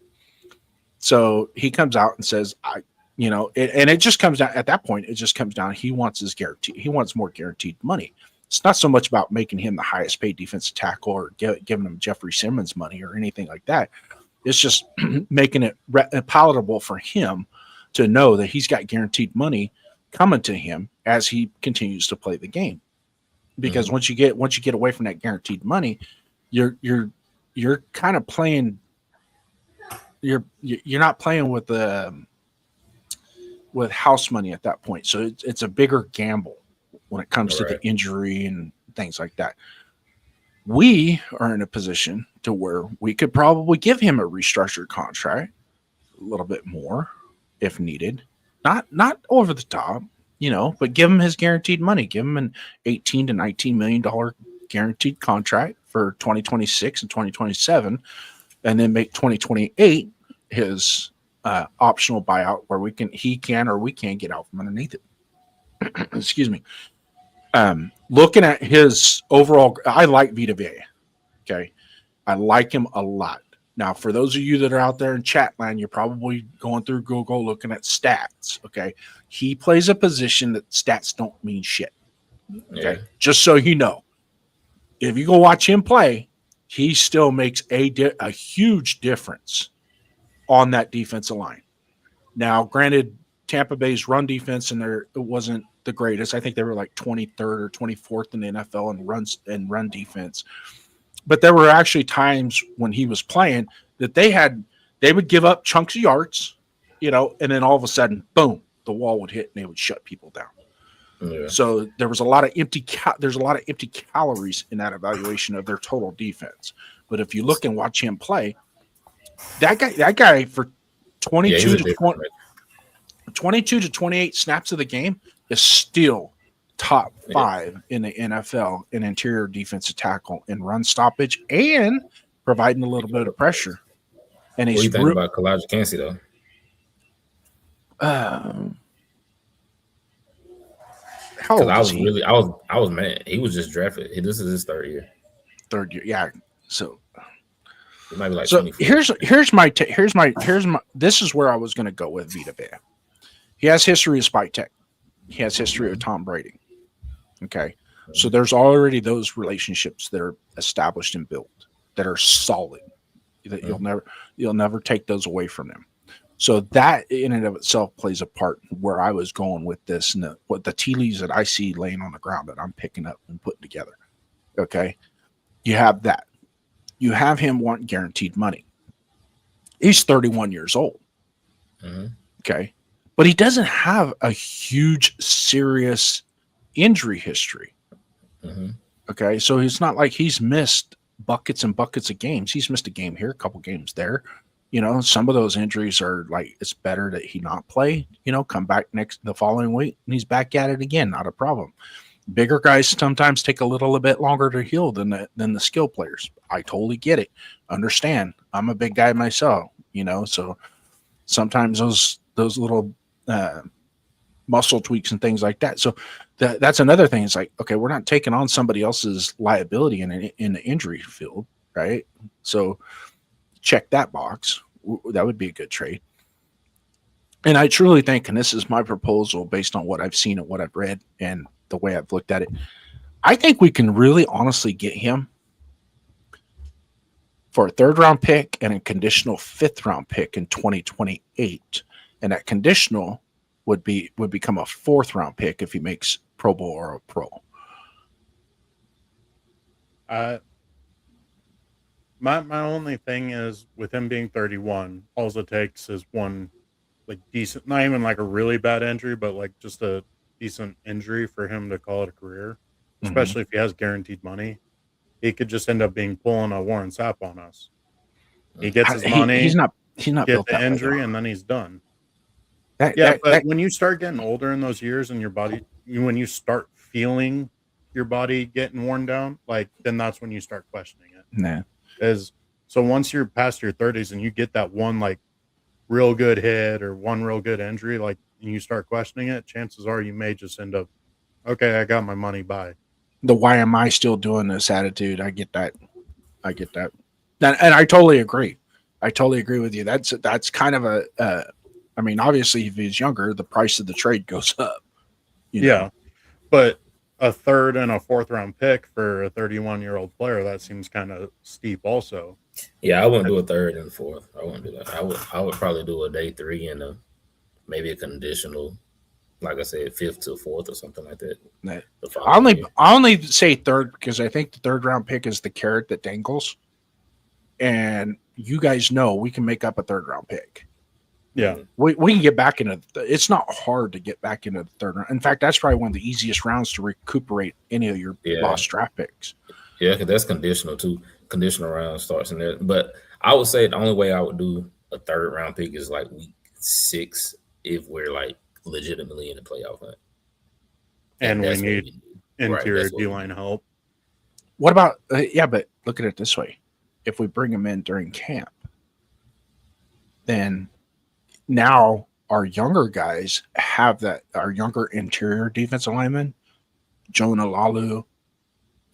So he comes out and says, and it just comes down at that point. It just comes down. He wants his guarantee. He wants more guaranteed money. It's not so much about making him the highest paid defensive tackle or giving him Jeffrey Simmons money or anything like that. It's just making it palatable for him to know that he's got guaranteed money coming to him as he continues to play the game. Because once you get away from that guaranteed money, you're kind of playing. You're not playing with house money at that point. So it's a bigger gamble when it comes to the injury and things like that. We are in a position to where we could probably give him a restructured contract, a little bit more if needed, not over the top. But give him his guaranteed money. Give him an $18 to $19 million guaranteed contract for 2026 and 2027, and then make 2028 his optional buyout where he can or we can get out from underneath it. Excuse me. Looking at his overall, I like Vita Vea. Okay, I like him a lot. Now, for those of you that are out there in chat land, you're probably going through Google looking at stats. Okay. He plays a position that stats don't mean shit. Okay. Yeah. Just so you know, if you go watch him play, he still makes a huge difference on that defensive line. Now, granted, Tampa Bay's run defense it wasn't the greatest. I think they were like 23rd or 24th in the NFL in run defense. But there were actually times when he was playing that they would give up chunks of yards, and then all of a sudden, boom, the wall would hit and they would shut people down. Yeah. So there was a lot of empty calories in that evaluation of their total defense. But if you look and watch him play, that guy for 22 to 28 snaps of the game is still top 5 in the NFL in interior defensive tackle and run stoppage and providing a little bit of pressure. And what do you think about Kalijah Kancey though? How old is he? I was mad. He was just drafted. This is his third year. Yeah. So it might be like so 24. here's my this is where I was going to go with Vita Vea. He has history of Spike Tech. He has history of Tom Brady. Okay. So there's already those relationships that are established and built that are solid that you'll never take those away from them. So that in and of itself plays a part where I was going with this and what the tea leaves that I see laying on the ground that I'm picking up and putting together. Okay. You have that. You have him wanting guaranteed money. He's 31 years old. Mm-hmm. Okay. But he doesn't have a huge, serious injury history. Mm-hmm. Okay. So it's not like he's missed buckets and buckets of games. He's missed a game here, a couple games there. You know, some of those injuries are like, it's better that he not play, come back the following week and he's back at it again. Not a problem. Bigger guys sometimes take a little bit longer to heal than the skill players. I totally get it. Understand. I'm a big guy myself, so sometimes those little muscle tweaks and things like that. So that's another thing. It's like, okay, we're not taking on somebody else's liability in the injury field, right? So check that box. That would be a good trade. And I truly think, and this is my proposal based on what I've seen and what I've read and the way I've looked at it, I think we can really honestly get him for a 3rd round pick and a conditional 5th round pick in 2028. And that conditional would become a 4th round pick if he makes Pro Bowl or a pro. My only thing is with him being 31, all it takes is one like decent, not even like a really bad injury, but like just a decent injury for him to call it a career, especially if he has guaranteed money. He could just end up pulling a Warren Sapp on us. He gets his money. He's not get the injury, and then he's done. But when you start getting older in those years and your body, when you start feeling your body getting worn down, like then that's when you start questioning it. Nah. So once you're past your 30s and you get that one like real good hit or one real good injury, like and you start questioning it, chances are you may just end up, okay, I got my money, bye. The why am I still doing this attitude? I get that. And I totally agree. I totally agree with you. That's kind of I mean, obviously if he's younger, the price of the trade goes up. Yeah. But a 3rd and a 4th round pick for a 31-year-old player, that seems kind of steep also. Yeah, I wouldn't do a 3rd and 4th. I wouldn't do that. I would probably do a day 3 and maybe a conditional, like I said, 5th to 4th or something like that. I only say 3rd because I think the 3rd round pick is the carrot that dangles. And you guys know we can make up a 3rd round pick. Yeah. We can get back into it's not hard to get back into the 3rd round. In fact, that's probably one of the easiest rounds to recuperate any of your lost draft picks. Yeah, because that's conditional too. Conditional round starts in there. But I would say the only way I would do a 3rd round pick is like week 6 if we're like legitimately in the playoff hunt. And we need interior D-line help. What about but look at it this way. If we bring him in during camp, then now our younger guys have that, our younger interior defensive linemen, Jonah Lalu,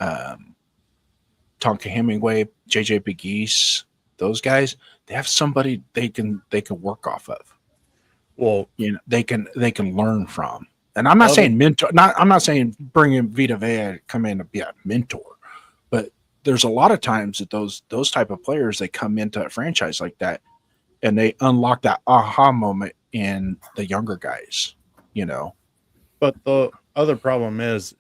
Tonka Hemingway, JJ Pegues, those guys, they have somebody they can work off of. Well, they can learn from. And I'm not saying mentor. I'm not saying bringing Vita Vea to come in to be a mentor, but there's a lot of times that those type of players, they come into a franchise like that, and they unlock that aha moment in the younger guys. But the other problem is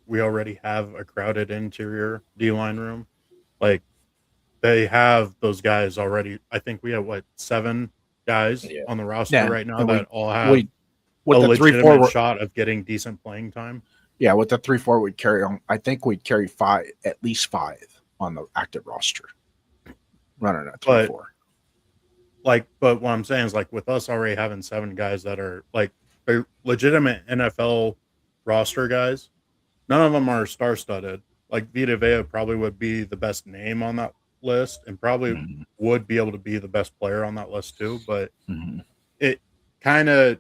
we already have a crowded interior D-line room. Like they have those guys already. I think we have 7 guys on the roster right now that all have. with the 3-4 shot of getting decent playing time. Yeah, with the 3-4 we'd carry on. I think we'd carry at least five on the active roster running at 3-4. But what I'm saying is, like, with us already having 7 guys that are like they're legitimate NFL roster guys, none of them are star-studded. Like Vita Vea probably would be the best name on that list, and probably would be able to be the best player on that list too. But it kind of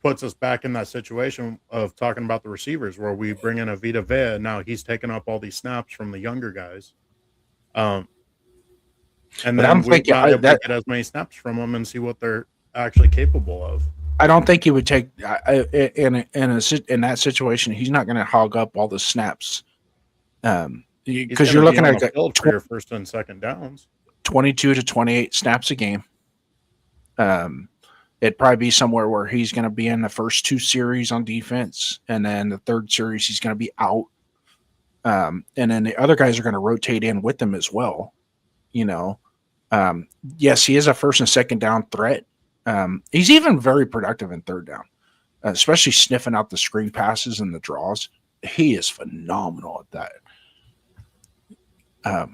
puts us back in that situation of talking about the receivers, where we bring in a Vita Vea. Now he's taking up all these snaps from the younger guys. And then we're not able to get as many snaps from them and see what they're actually capable of. I don't think he would take in that situation. He's not going to hog up all the snaps, because you're looking at the field for your first and second downs, 22 to 28 snaps a game. It'd probably be somewhere where he's going to be in the first 2 series on defense, and then the third series he's going to be out, and then the other guys are going to rotate in with him as well. Yes, he is a first and second down threat. He's even very productive in third down, especially sniffing out the screen passes and the draws. He is phenomenal at that.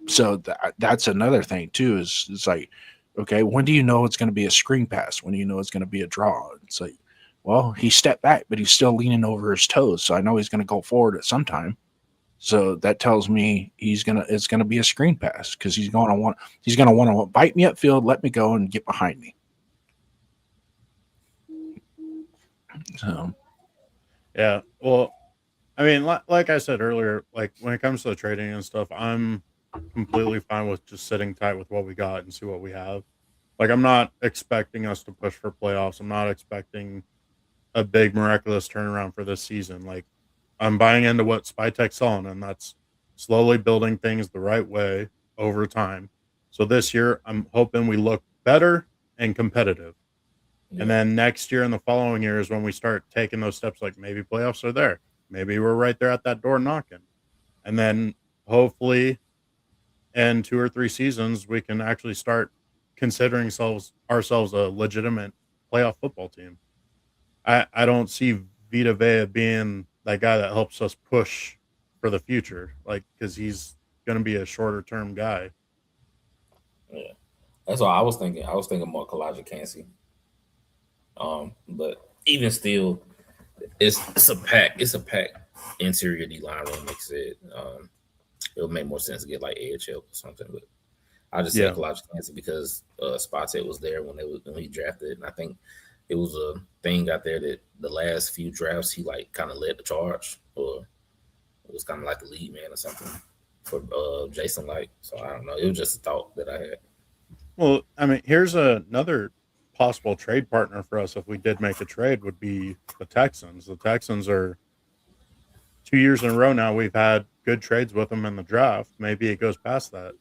So that's another thing too. It's like, okay, when do you know it's going to be a screen pass? When do you know it's going to be a draw? It's like, well, he stepped back, but he's still leaning over his toes, so I know he's going to go forward at some time. So that tells me it's gonna be a screen pass, because he's gonna want to bite me upfield, let me go, and get behind me. So, yeah. Well, I mean, like I said earlier, like when it comes to the trading and stuff, I'm completely fine with just sitting tight with what we got and see what we have. Like, I'm not expecting us to push for playoffs. I'm not expecting a big miraculous turnaround for this season. Like, I'm buying into what Spytek's selling, and that's slowly building things the right way over time. So this year, I'm hoping we look better and competitive. Yeah. And then next year and the following year is when we start taking those steps, like maybe playoffs are there. Maybe we're right there at that door knocking. And then hopefully in 2 or 3 seasons, we can actually start considering ourselves a legitimate playoff football team. I don't see Vita Vea being that guy that helps us push for the future, like, because he's going to be a shorter term guy. Yeah, that's what I was thinking. I was thinking more Kalijah Cansey. But even still, it's a pack interior D line room. Like I said, it would make more sense to get like edge help or something. But I just said Kalijah Cansey because Spytek was there when he drafted, and I think it was a thing out there that the last few drafts he like kind of led the charge, or it was kind of like the lead man or something for Jason Light. So I don't know. It was just a thought that I had. Well, I mean, here's another possible trade partner for us if we did make a trade would be the Texans. The Texans are 2 years in a row now. We've had good trades with them in the draft. Maybe it goes past that.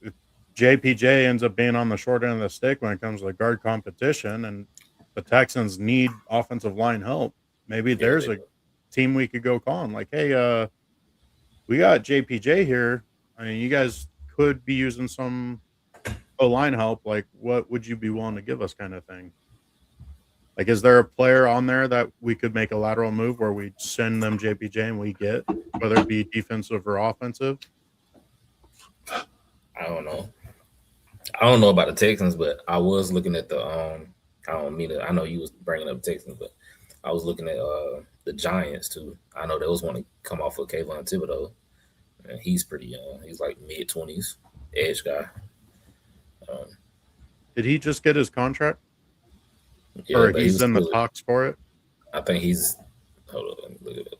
If JPJ ends up being on the short end of the stick when it comes to the guard competition, and the Texans need offensive line help, maybe there's a team we could go call and like, hey, we got JPJ here. I mean, you guys could be using some O-line help. Like, what would you be willing to give us, kind of thing? Like, is there a player on there that we could make a lateral move where we send them JPJ and we get, whether it be defensive or offensive? I don't know. I don't know about the Texans, but I was looking at the I know you was bringing up Texans, but I was looking at the Giants too. I know they was want to come off of Kayvon Thibodeau, and he's pretty young. He's like mid-20s, edge guy. Did he just get his contract? Yeah, or he's in the talks for it? I think he's. Hold on, let me look at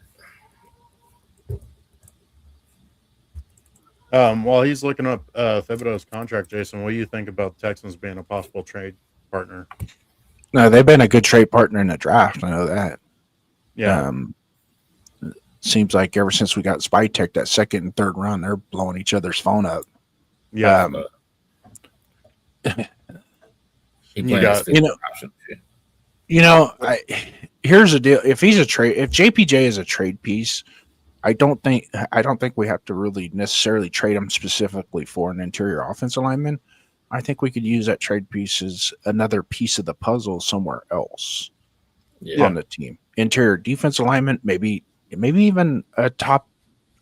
it. While he's looking up Thibodeau's contract, Jason, what do you think about Texans being a possible trade partner? No, they've been a good trade partner in the draft. I know that. Yeah. Seems like ever since we got Spytek, that second and third round, they're blowing each other's phone up. Yeah. Here's the deal. If JPJ is a trade piece, I don't think we have to really necessarily trade him specifically for an interior offensive lineman. I think we could use that trade piece as another piece of the puzzle somewhere else. on the team. Interior defense alignment, maybe even a top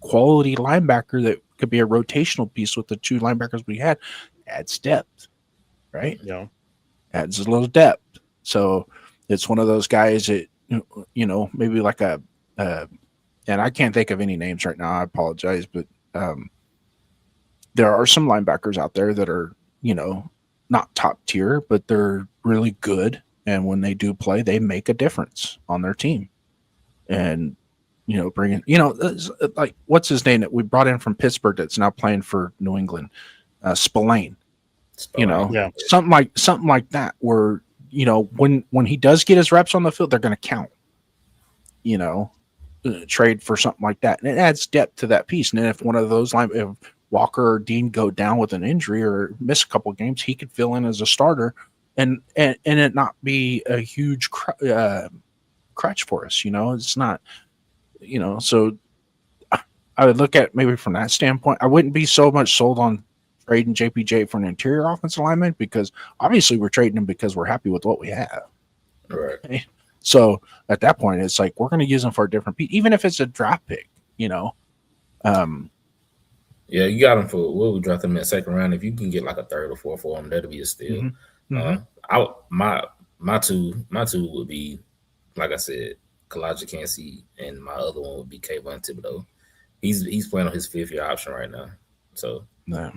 quality linebacker that could be a rotational piece with the two linebackers we had. Adds depth, right? Yeah. Adds a little depth. So it's one of those guys that, maybe like and I can't think of any names right now. I apologize, but there are some linebackers out there that are, not top tier, but they're really good. And when they do play, they make a difference on their team. And, bringing, like, what's his name that we brought in from Pittsburgh that's now playing for New England? Spillane. Something like that, where, when he does get his reps on the field, they're going to count, trade for something like that. And it adds depth to that piece. And then if one of those if Walker or Dean go down with an injury or miss a couple of games, he could fill in as a starter and it not be a huge crutch for us. It's not, so I would look at maybe from that standpoint. I wouldn't be so much sold on trading JPJ for an interior offensive lineman, because obviously we're trading him because we're happy with what we have. Right. Okay? So at that point, it's like we're going to use him for a different piece, even if it's a draft pick. Yeah, you got him for what we drafted him in the second round. If you can get like a third or fourth for him, that'd be a steal. My two would be, like I said, Kalijah Kancey, and my other one would be Kayvon Thibodeau. He's playing on his 5th-year option right now. So that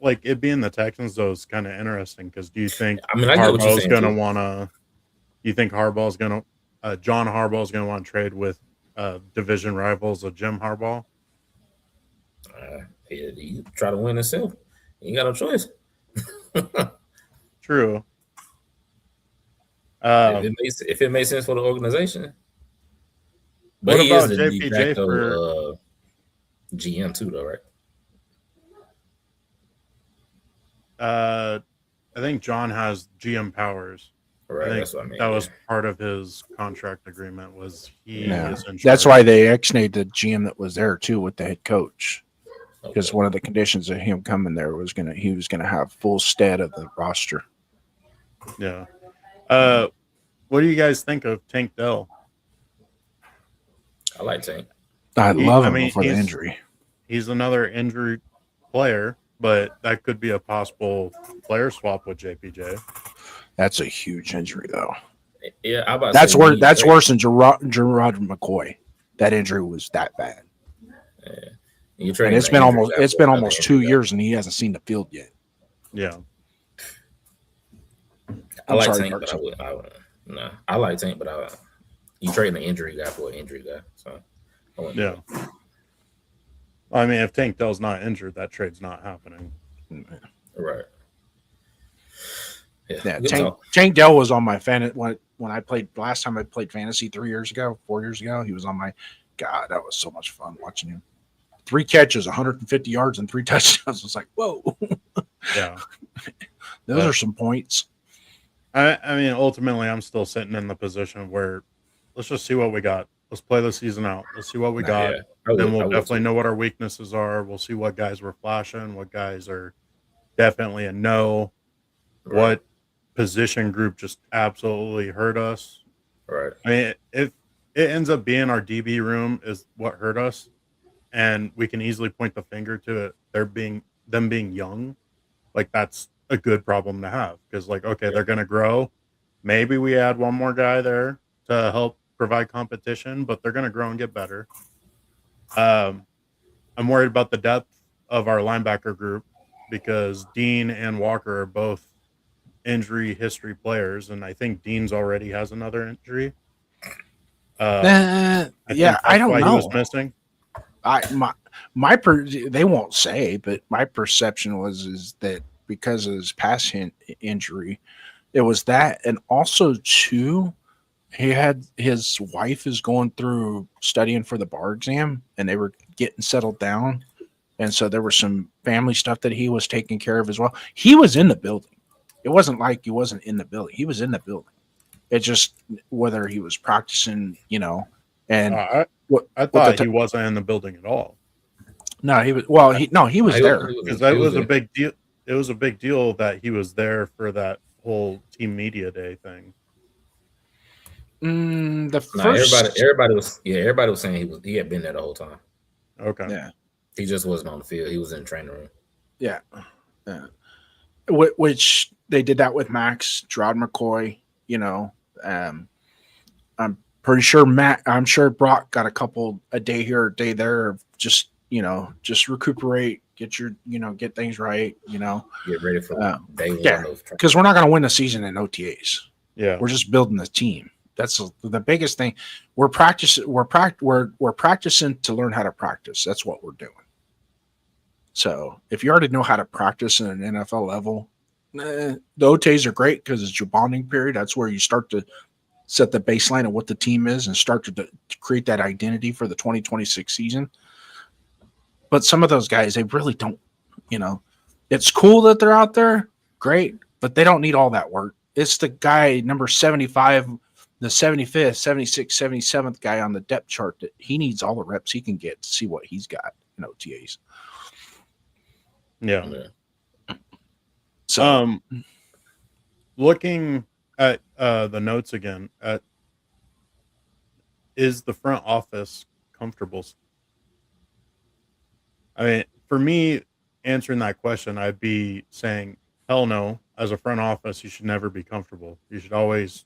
like it being the Texans though is kind of interesting, because do you think Harbaugh's going to want to? Do you think Harbaugh's going to? John Harbaugh's going to want to trade with division rivals of Jim Harbaugh? He try to win himself. He ain't got no choice. True. If it makes sense for the organization. But what he about is the JPJ de facto for GM too, though, right? I think John has GM powers. Right, that's what I mean. That was part of his contract agreement. Was he? Is in that's why they ex-nayed the GM that was there too with the head coach, because one of the conditions of him coming there was he was gonna have full stead of the roster. Yeah. What do you guys think of Tank Dell? I like Tank. I love him before the injury. He's another injury player, but that could be a possible player swap with JPJ. That's a huge injury, though. Yeah, that's worse than Gerard McCoy. That injury was that bad. Yeah. And it's been almost 2 years, and he hasn't seen the field yet. Yeah. I like Tank, but I like Tank, but you trading an injury guy for an injury guy. So yeah. I mean, if Tank Dell's not injured, that trade's not happening. Right. Yeah. Tank Dell was on my fan when I played last time I played fantasy 4 years ago. He was on my. God, that was so much fun watching him. 3 catches, 150 yards, and 3 touchdowns. I was like, whoa. Yeah. Those are some points. I mean, ultimately, I'm still sitting in the position where let's just see what we got. Let's play the season out. Let's see what we got. Then we'll definitely know what our weaknesses are. We'll see what guys we're flashing, what guys are definitely a no, what position group just absolutely hurt us. Right. I mean, if it ends up being our DB room is what hurt us, and we can easily point the finger to it, them being young, like that's a good problem to have, because like, okay, they're going to grow. Maybe we add one more guy there to help provide competition, but they're going to grow and get better. I'm worried about the depth of our linebacker group, because Dean and Walker are both injury history players, and I think Dean's already has another injury. I don't know. He was missing. They won't say, but my perception is that because of his past injury, it was that, and also too, his wife is going through studying for the bar exam, and they were getting settled down, and so there was some family stuff that he was taking care of as well. He was in the building. It wasn't like he wasn't in the building. He was in the building. It just whether he was practicing, and I thought he wasn't in the building at all. No, he was. Well, he was there, because that was a big deal. It was a big deal that he was there for that whole team media day thing? Everybody was saying he had been there the whole time. Okay. Yeah. He just wasn't on the field. He was in the training room. Yeah. Which they did that with Max, Gerard McCoy, I'm pretty sure I'm sure Brock got a day here, a day there of just recuperate, get things right, Get ready for day one. Yeah, because we're not going to win the season in OTAs. Yeah. We're just building the team. That's the biggest thing. We're practicing to learn how to practice. That's what we're doing. So if you already know how to practice in an NFL level, the OTAs are great because it's your bonding period. That's where you start to set the baseline of what the team is and start to create that identity for the 2026 season. But some of those guys, they really don't, it's cool that they're out there. Great. But they don't need all that work. It's the guy number 75, the 75th, 76th, 77th guy on the depth chart that he needs all the reps he can get to see what he's got in OTAs. Yeah. So, looking at the notes again, is the front office comfortable? I mean, for me, answering that question, I'd be saying, hell no. As a front office, you should never be comfortable. You should always,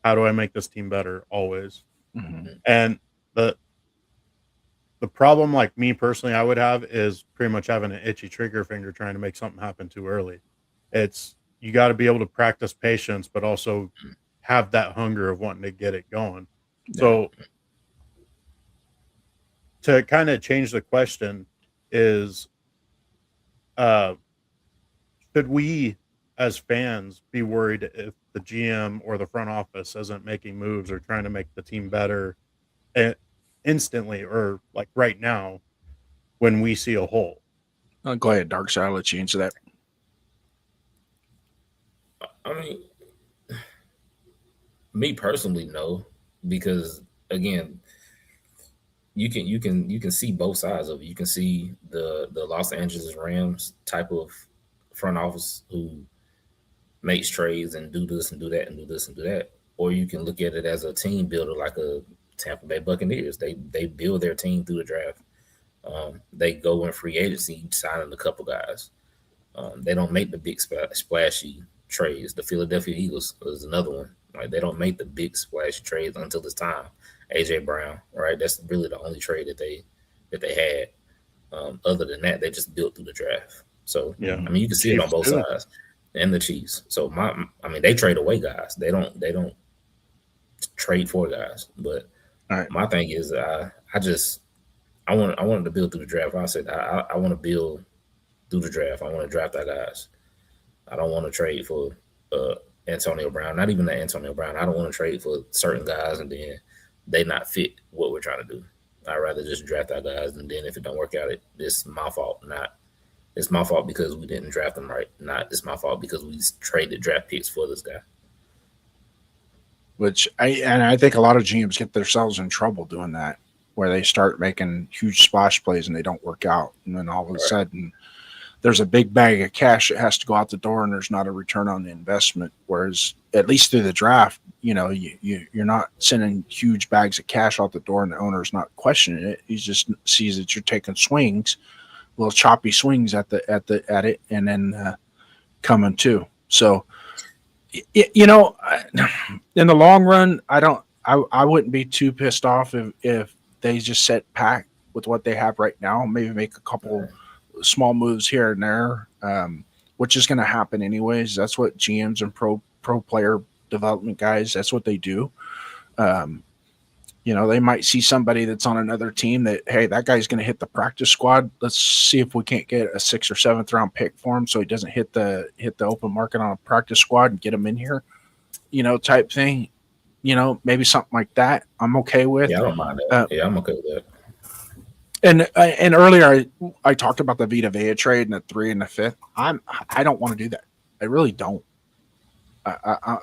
how do I make this team better? Always. Mm-hmm. And the problem, like me personally, I would have is pretty much having an itchy trigger finger trying to make something happen too early. You got to be able to practice patience, but also have that hunger of wanting to get it going. Yeah. So to kind of change the question is, should we as fans be worried if the GM or the front office isn't making moves or trying to make the team better instantly or like right now when we see a hole? Go ahead, Dark Side. I'll let you answer that. I mean, me personally, no, because again, you can see both sides of it. You can see the Los Angeles Rams type of front office who makes trades and do this and do that and do this and do that, or you can look at it as a team builder like a Tampa Bay Buccaneers. They build their team through the draft. They go in free agency signing a couple guys. They don't make the big splashy trades. The Philadelphia Eagles is another one. Right? They don't make the big splashy trades until it's time. AJ Brown, right? That's really the only trade that they had. Other than that, they just built through the draft. So yeah, I mean, you can see it on both sides, and the Chiefs. So they trade away guys. They don't trade for guys. But my thing is, I wanted to build through the draft. I said I want to build through the draft. I want to draft our guys. I don't want to trade for Antonio Brown. Not even that Antonio Brown. I don't want to trade for certain guys and then they not fit what we're trying to do. I'd rather just draft our guys, and then if it don't work out, it's my fault. It's my fault because we didn't draft them right. Not it's my fault because we traded draft picks for this guy. Which I think a lot of GMs get themselves in trouble doing that, where they start making huge splash plays and they don't work out, and then all of a sudden there's a big bag of cash that has to go out the door, and there's not a return on the investment. Whereas at least through the draft, you're not sending huge bags of cash out the door, and the owner's not questioning it. He just sees that you're taking swings, little choppy swings at it, and then coming to. So, in the long run, I wouldn't be too pissed off if they just sit back with what they have right now, maybe make a couple small moves here and there, which is going to happen anyways. That's what GMs and pro player development guys, that's what they do. They might see somebody that's on another team that, hey, that guy's going to hit the practice squad. Let's see if we can't get a 6th or 7th round pick for him so he doesn't hit the open market on a practice squad and get him in here, type thing. Maybe something like that I'm okay with. Yeah, I don't mind that. I'm okay with that. And earlier I talked about the Vita Vea trade and the 3 and the 5th. I don't want to do that. I really don't. I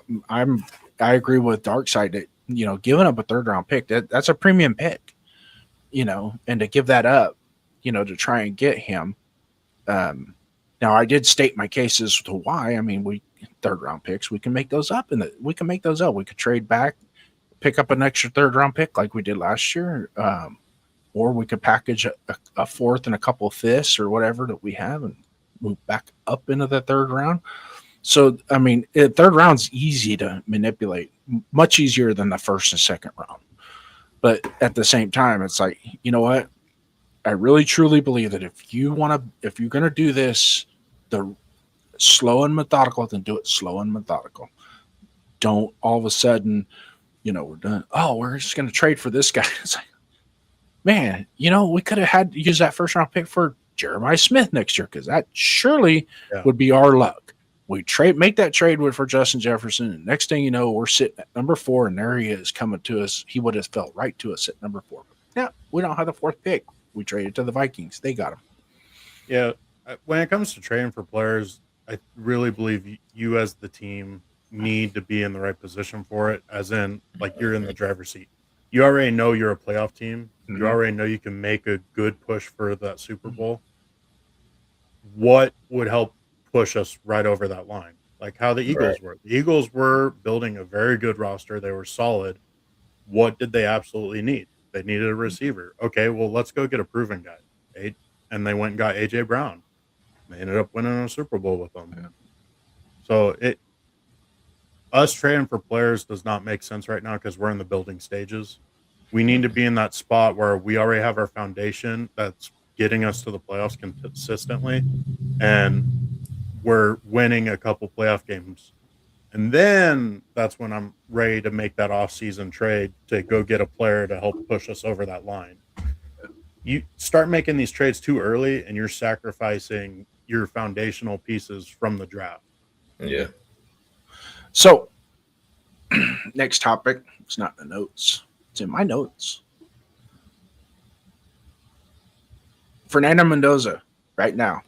agree with Darkside that giving up a 3rd round pick, that's a premium pick, and to give that up, to try and get him. Now Now, I did state my cases to why. I mean, we third round picks, we can make those up, and we can make those up. We could trade back, pick up an extra third round pick like we did last year, or we could package a fourth and a couple of fifths or whatever that we have and move back up into the third round. So, I mean, third round's easy to manipulate, much easier than the first and second round. But at the same time, it's like, you know what? I really truly believe that if you're going to do this, the slow and methodical, then do it slow and methodical. Don't all of a sudden, we're done. Oh, we're just going to trade for this guy. It's like, man, we could have had to use that first round pick for Jeremiah Smith next year, because that surely would be our luck. We make that trade for Justin Jefferson, and next thing you know, we're sitting at number 4, and there he is coming to us. He would have felt right to us at number 4. Yeah, we don't have the 4th pick. We traded to the Vikings. They got him. Yeah, when it comes to trading for players, I really believe you as the team need to be in the right position for it, as in, like, you're in the driver's seat. You already know you're a playoff team. Mm-hmm. You already know you can make a good push for that Super Bowl. What would help push us right over that line? Like how the Eagles were. The Eagles were building a very good roster. They were solid. What did they absolutely need? They needed a receiver. Okay, well, let's go get a proven guy. And they went and got A.J. Brown. They ended up winning a Super Bowl with them. Yeah. So us trading for players does not make sense right now because we're in the building stages. We need to be in that spot where we already have our foundation that's getting us to the playoffs consistently, and we're winning a couple playoff games. And then that's when I'm ready to make that off-season trade to go get a player to help push us over that line. You start making these trades too early, and you're sacrificing your foundational pieces from the draft. Yeah. So, next topic. It's not in the notes. It's in my notes. Fernando Mendoza, right now.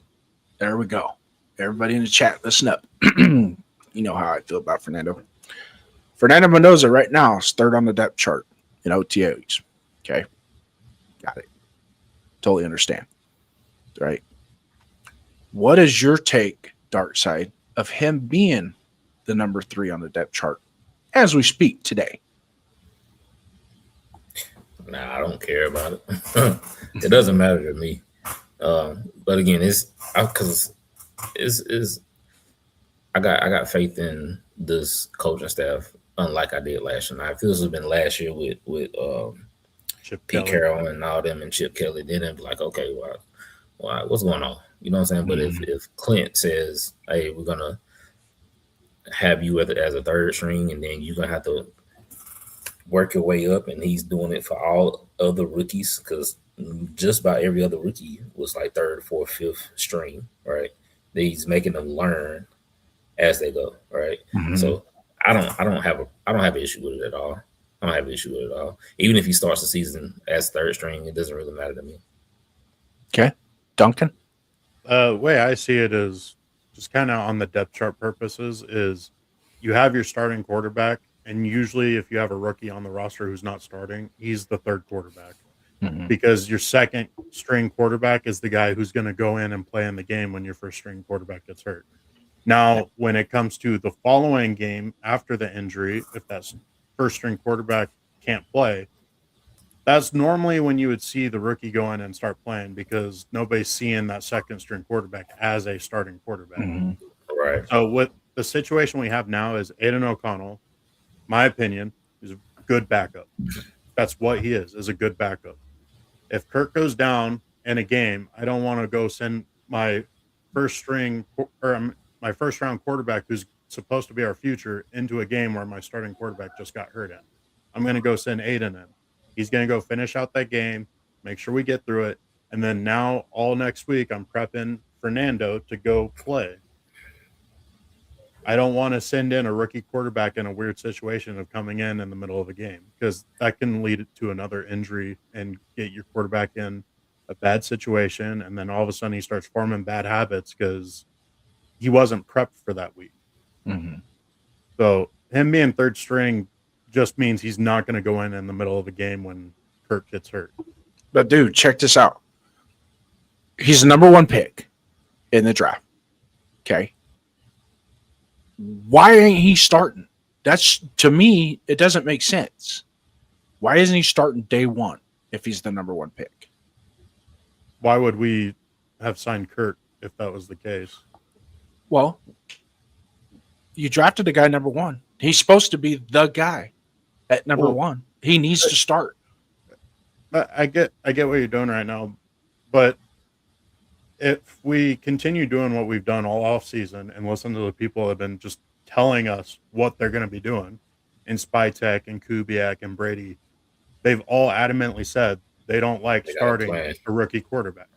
There we go. Everybody in the chat, listen up. You know how I feel about Fernando. Fernando Mendoza right now is 3rd on the depth chart in OTAs. Okay. Got it. Totally understand. Right. What is your take, Dark Side, of him being the number 3 on the depth chart as we speak today? Nah, I don't care about it. It doesn't matter to me. But again, I got faith in this coaching staff, unlike I did last year. Now, if this has been last year with Pete Carroll and all them and Chip Kelly, then it'd be like, okay, why, what's going on? You know what I'm saying? But if Clint says, hey, we're gonna have you as a 3rd string, and then you're gonna have to work your way up, and he's doing it for all other rookies, because just about every other rookie was like 3rd, 4th, 5th string, right? He's making them learn as they go, right? Mm-hmm. So I don't have an issue with it at all. I don't have an issue with it at all. Even if he starts the season as 3rd string, it doesn't really matter to me. Okay, Duncan. The way I see it is just kind of on the depth chart purposes is you have your starting quarterback, and usually if you have a rookie on the roster who's not starting, he's the 3rd quarterback. Mm-hmm. Because your 2nd string quarterback is the guy who's going to go in and play in the game when your 1st string quarterback gets hurt. Now, when it comes to the following game after the injury, if that 1st string quarterback can't play, that's normally when you would see the rookie go in and start playing, because nobody's seeing that 2nd string quarterback as a starting quarterback. Mm-hmm. Right. So with the situation we have now is Aiden O'Connell, my opinion, is a good backup. That's what he is a good backup. If Kirk goes down in a game, I don't want to go send my 1st string or my 1st round quarterback, who's supposed to be our future, into a game where my starting quarterback just got hurt at. I'm going to go send Aiden in. He's going to go finish out that game, make sure we get through it. And then now all next week, I'm prepping Fernando to go play. I don't want to send in a rookie quarterback in a weird situation of coming in the middle of a game, because that can lead to another injury and get your quarterback in a bad situation. And then all of a sudden he starts forming bad habits because he wasn't prepped for that week. Mm-hmm. So him being 3rd string just means he's not going to go in the middle of a game when Kirk gets hurt. But dude, check this out. He's the number 1 pick in the draft. Okay. Why ain't he starting? That's, to me, it doesn't make sense. Why isn't he starting day one if he's the number one pick? Why would we have signed Kurt if that was the case? Well, you drafted the guy number one. He's supposed to be the guy at number one. He needs to start. I get what you're doing right now, but if we continue doing what we've done all off season and listen to the people that have been just telling us what they're going to be doing in Spytek and Kubiak and Brady, they've all adamantly said they don't like starting a rookie quarterback.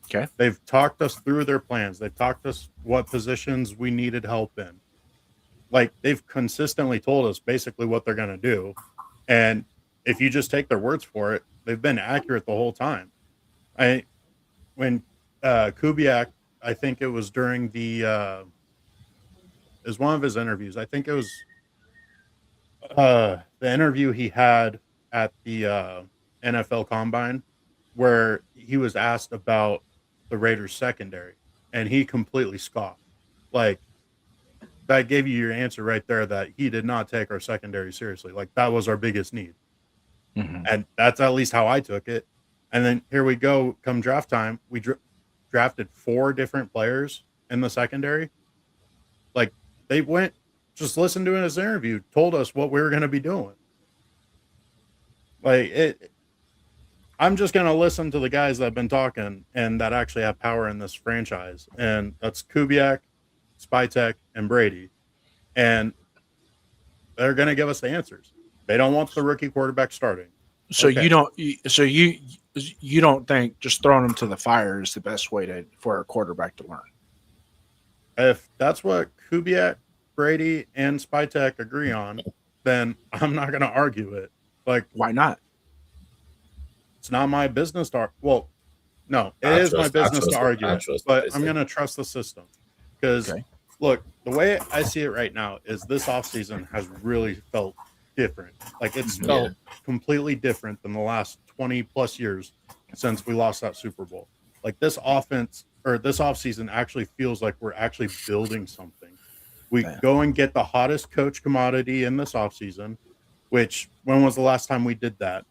Okay. They've talked us through their plans. They've talked us what positions we needed help in. Like, they've consistently told us basically what they're going to do. And if you just take their words for it, they've been accurate the whole time. When Kubiak, I think it was during it was one of his interviews. I think it was the interview he had at the NFL Combine, where he was asked about the Raiders secondary, and he completely scoffed. Like, that gave you your answer right there, that he did not take our secondary seriously. Like, that was our biggest need. Mm-hmm. And that's at least how I took it. And then here we go, come draft time, we drafted 4 different players in the secondary. Like, they went, just listened to his interview, told us what we were going to be doing. Like, I'm just going to listen to the guys that have been talking and that actually have power in this franchise. And that's Kubiak, Spytek, and Brady. And they're going to give us the answers. They don't want the rookie quarterback starting. So okay. You don't think just throwing them to the fire is the best way for a quarterback to learn? If that's what Kubiak, Brady, and Spytek agree on, then I'm not going to argue it. Like, why not? It's not my business to argue. Well, no, it is my business to argue it, but I'm going to trust the system. Because, look, the way I see it right now is this offseason has really felt different. Like, it's felt completely different than the last 20 plus years since we lost that Super Bowl. Like, this offense or this offseason actually feels like we're actually building something. We go and get the hottest coach commodity in this offseason, which, when was the last time we did that?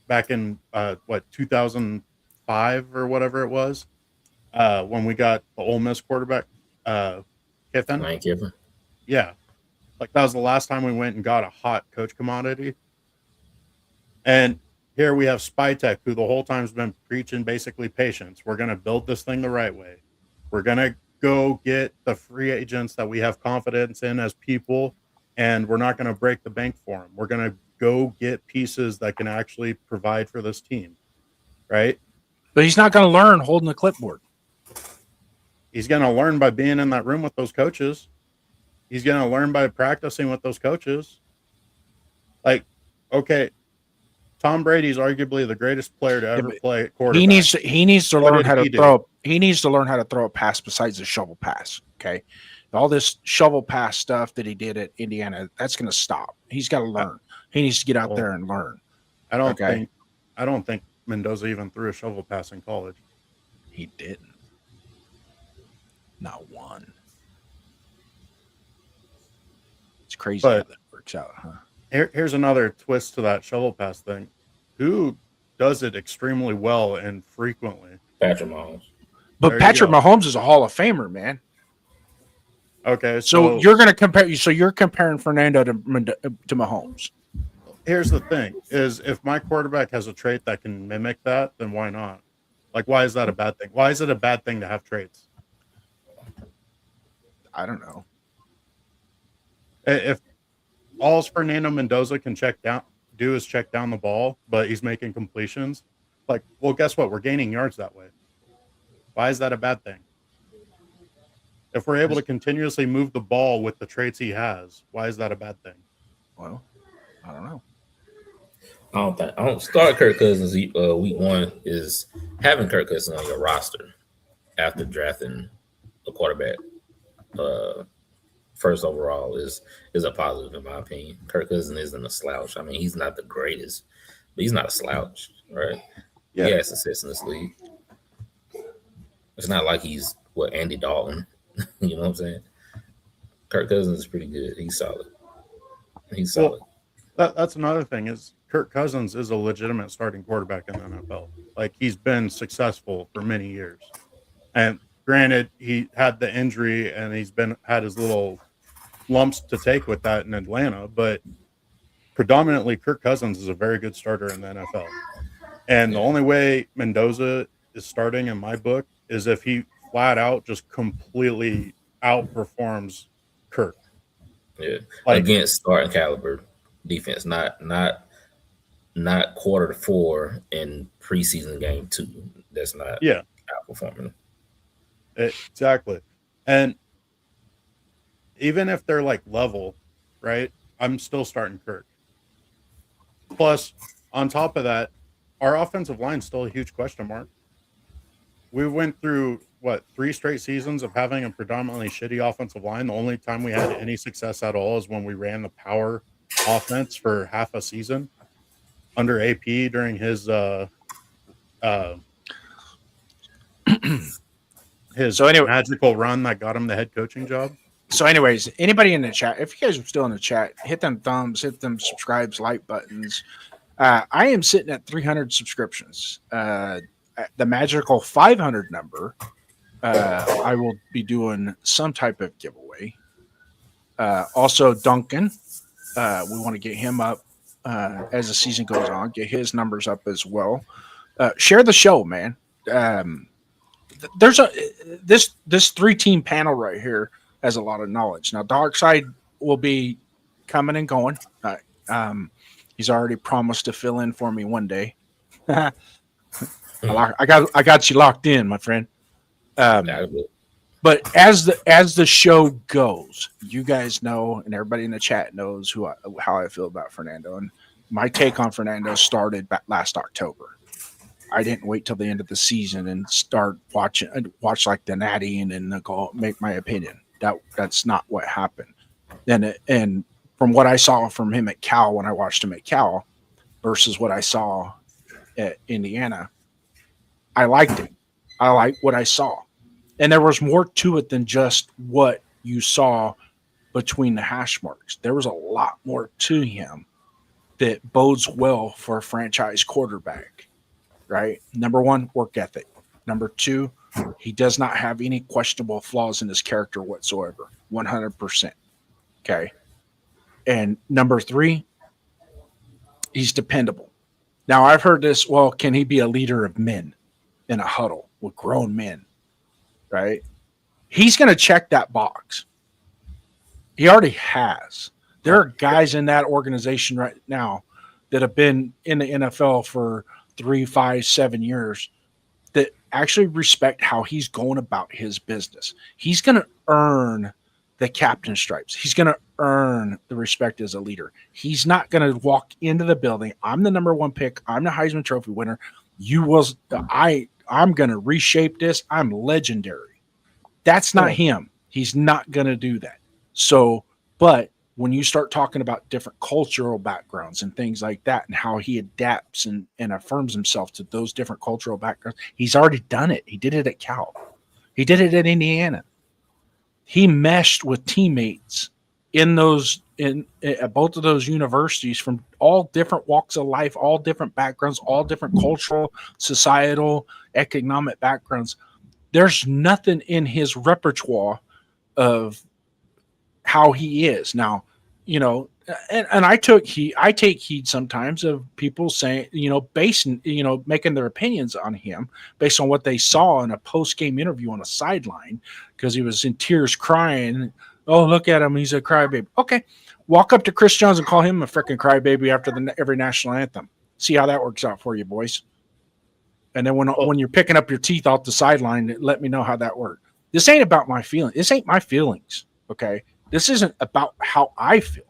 Back in 2005 or whatever it was, when we got the Ole Miss quarterback, Kiffin. Lane Kiffin. Yeah, like that was the last time we went and got a hot coach commodity. And here we have Spytek, who the whole time's been preaching basically patience. We're going to build this thing the right way. We're going to go get the free agents that we have confidence in as people, and we're not going to break the bank for them. We're going to go get pieces that can actually provide for this team, right? But he's not going to learn holding a clipboard. He's going to learn by being in that room with those coaches. He's going to learn by practicing with those coaches. Like, okay, Tom Brady's arguably the greatest player to ever play quarterback. He needs to learn how to throw. He needs to learn how to throw a pass besides the shovel pass. Okay, all this shovel pass stuff that he did at Indiana, that's going to stop. He's got to learn. He needs to get out there and learn. I don't think Mendoza even threw a shovel pass in college. He didn't. Not one. It's crazy how that works out, huh? Here's another twist to that shovel pass thing. Who does it extremely well and frequently? Patrick Mahomes. But Patrick Mahomes is a Hall of Famer, man. Okay, so you're going to compare. So you're comparing Fernando to Mahomes. Here's the thing: is if my quarterback has a trait that can mimic that, then why not? Like, why is that a bad thing? Why is it a bad thing to have traits? I don't know. If all Fernando Mendoza can do is check down the ball, but he's making completions, like, well, guess what? We're gaining yards that way. Why is that a bad thing? If we're able to continuously move the ball with the traits he has, why is that a bad thing? Well, I don't know. I don't start Kirk Cousins week one is having Kirk Cousins on your roster after drafting a quarterback first overall is a positive in my opinion. Kirk Cousins isn't a slouch. I mean, he's not the greatest, but he's not a slouch, right? Yeah. He has success in this league. It's not like he's Andy Dalton. You know what I'm saying? Kirk Cousins is pretty good. He's solid. He's solid. Well, that's another thing is Kirk Cousins is a legitimate starting quarterback in the NFL. Like, he's been successful for many years. And granted, he had the injury and he's had his little lumps to take with that in Atlanta, but predominantly Kirk Cousins is a very good starter in the NFL. And the only way Mendoza is starting in my book is if he flat out just completely outperforms Kirk. Yeah, like, against starting caliber defense, not quarter 4 in preseason game 2. That's not outperforming. Exactly. And even if they're like level, right? I'm still starting Kirk. Plus, on top of that, our offensive line is still a huge question mark. We went through 3 straight seasons of having a predominantly shitty offensive line. The only time we had any success at all is when we ran the power offense for half a season under AP during his magical run that got him the head coaching job. So anyways, anybody in the chat, if you guys are still in the chat, hit them thumbs, hit them subscribes, like buttons. I am sitting at 300 subscriptions. The magical 500 number, I will be doing some type of giveaway. Also, Duncan, we want to get him up as the season goes on, get his numbers up as well. Share the show, man. There's this 3-team panel right here has a lot of knowledge. Now, Darkside will be coming and going. He's already promised to fill in for me one day. I got you locked in, my friend. But as the show goes, you guys know, and everybody in the chat knows how I feel about Fernando. And my take on Fernando started back last October. I didn't wait till the end of the season and watch like the Natty and then go make my opinion. That's not what happened. And from what I saw from him at Cal, when I watched him at Cal versus what I saw at Indiana, I liked it. I liked what I saw. And there was more to it than just what you saw between the hash marks. There was a lot more to him that bodes well for a franchise quarterback, right? Number 1, work ethic. Number 2, he does not have any questionable flaws in his character whatsoever. 100%. Okay. And number 3, he's dependable. Now, I've heard this, well, can he be a leader of men in a huddle with grown men? Right? He's going to check that box. He already has. There are guys in that organization right now that have been in the NFL for 3, 5, 7 years that actually respect how he's going about his business. He's going to earn the captain stripes. He's going to earn the respect as a leader. He's not going to walk into the building. I'm the number 1 pick. I'm the Heisman Trophy winner. I'm going to reshape this. I'm legendary. That's not him. He's not going to do that. So, but when you start talking about different cultural backgrounds and things like that and how he adapts and affirms himself to those different cultural backgrounds, he's already done it. He did it at Cal. He did it at Indiana. He meshed with teammates in both of those universities from all different walks of life, all different backgrounds, all different cultural, societal, economic backgrounds. There's nothing in his repertoire of how he is. Now, and I take heed sometimes of people saying, making their opinions on him based on what they saw in a post-game interview on a sideline because he was in tears crying. Oh, look at him. He's a crybaby. Okay. Walk up to Chris Jones and call him a freaking crybaby after every national anthem. See how that works out for you, boys. And then when you're picking up your teeth off the sideline, let me know how that worked. This ain't about my feelings. This ain't my feelings. Okay. This isn't about how I feel.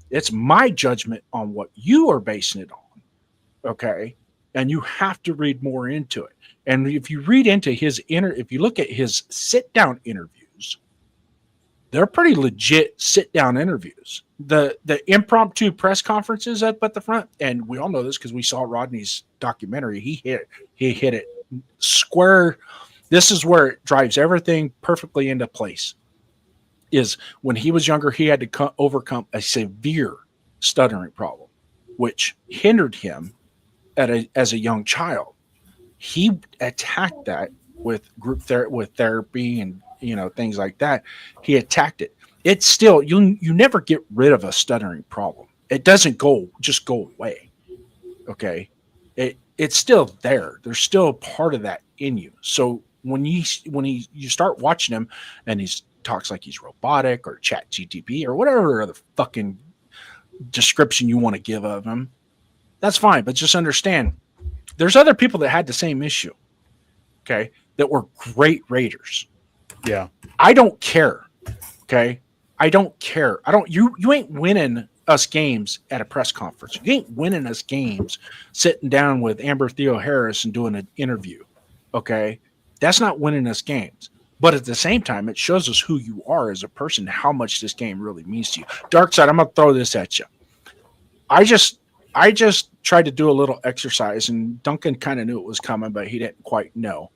It's my judgment on what you are basing it on. Okay. And you have to read more into it. And if you read into if you look at his sit down interviews, they're pretty legit sit down interviews. The impromptu press conferences up at the front, and we all know this because we saw Rodney's documentary. He hit it square This is where it drives everything perfectly into place. Is when he was younger, he had to overcome a severe stuttering problem, which hindered him as a young child. He attacked that with with therapy and things like that. He attacked it. It's still you never get rid of a stuttering problem. It doesn't just go away. Okay, it's still there. There's still a part of that in you. So when you start watching him and he talks like he's robotic or chat GTP or whatever other fucking description you want to give of him, that's fine. But just understand, there's other people that had the same issue. Okay, that were great Raiders. Yeah, I don't care. Okay, I don't care. You ain't winning us games at a press conference. You ain't winning us games sitting down with Amber Theo Harris and doing an interview. Okay, that's not winning us games. But at the same time, it shows us who you are as a person, how much this game really means to you. Dark side, I'm gonna throw this at you. I just tried to do a little exercise, and Duncan kind of knew it was coming, but he didn't quite know.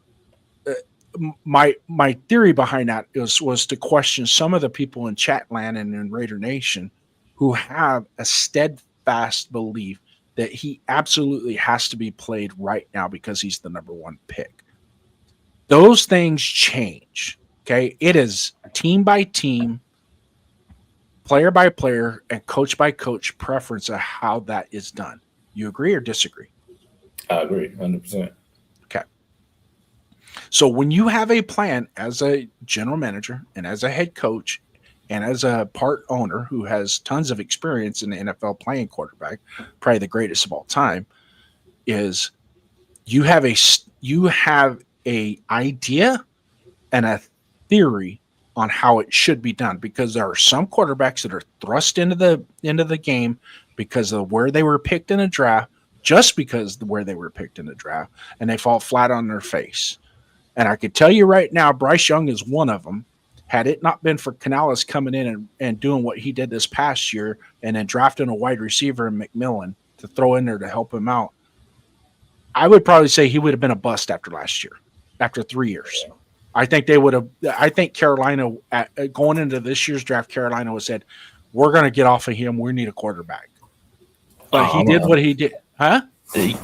My theory behind that was to question some of the people in Chatland and in Raider Nation who have a steadfast belief that he absolutely has to be played right now because he's the number one pick. Those things change. Okay, it is team by team, player by player, and coach by coach preference of how that is done. You agree or disagree? I agree, 100%. Okay. So when you have a plan as a general manager and as a head coach and as a part owner who has tons of experience in the NFL playing quarterback, probably the greatest of all time, is you have a idea and a theory on how it should be done, because there are some quarterbacks that are thrust into the game because of where they were picked in a draft, just because of where they were picked in the draft, and they fall flat on their face. And I could tell you right now, Bryce Young is one of them. Had it not been for Canales coming in and doing what he did this past year and then drafting a wide receiver in McMillan to throw in there to help him out, I would probably say he would have been a bust after last year, after 3 years. I think they would have. I think Carolina, going into this year's draft, Carolina would have said, we're going to get off of him. We need a quarterback. But he did what he did. Huh?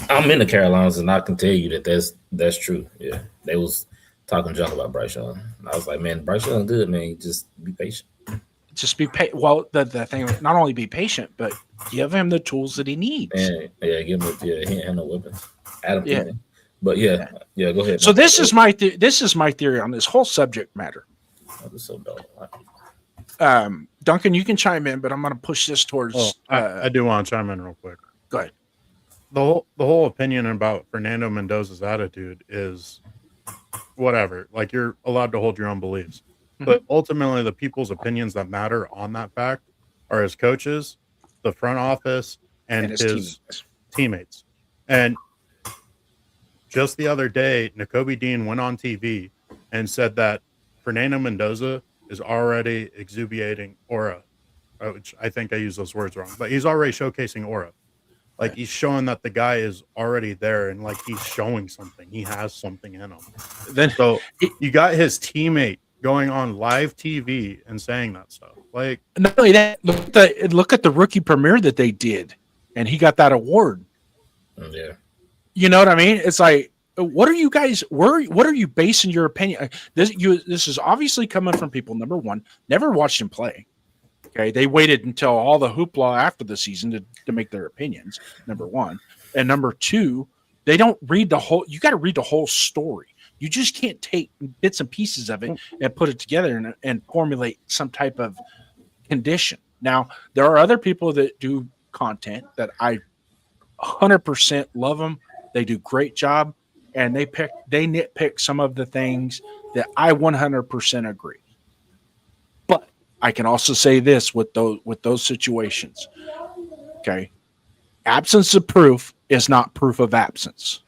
I'm in the Carolinas, and I can tell you that that's true. Yeah, they was talking junk about Bryce Young. I was like, man, Bryce Young good, man. Just be patient. Just be patient. Well, the thing, not only be patient, but give him the tools that he needs. Yeah, give him he ain't have no weapons. Adam, yeah. But yeah, go ahead. So this is my theory on this whole subject matter. Oh, this is so dope. Duncan, you can chime in, but I'm going to push this towards. I do want to chime in real quick. Go ahead. The whole opinion about Fernando Mendoza's attitude is whatever. Like, you're allowed to hold your own beliefs, but ultimately the people's opinions that matter on that fact are his coaches, the front office, and his teammates. And just the other day, Nakobe Dean went on TV and said that Fernando Mendoza is already exuviating aura, which I think I used those words wrong, but he's already showcasing aura. Like, he's showing that the guy is already there, and like he's showing something. He has something in him. So you got his teammate going on live TV and saying that stuff. Like, not only that, look at the rookie premiere that they did, and he got that award. Yeah. You know what I mean? It's like, what are you guys? What are you basing your opinion? This is obviously coming from people. Number one, never watched him play. Okay, they waited until all the hoopla after the season to make their opinions. Number one, and number two, they don't read the whole. You got to read the whole story. You just can't take bits and pieces of it and put it together and formulate some type of condition. Now, there are other people that do content that I 100% love them. They do a great job, and they nitpick some of the things that I 100% agree. But I can also say this with those situations. Okay, absence of proof is not proof of absence.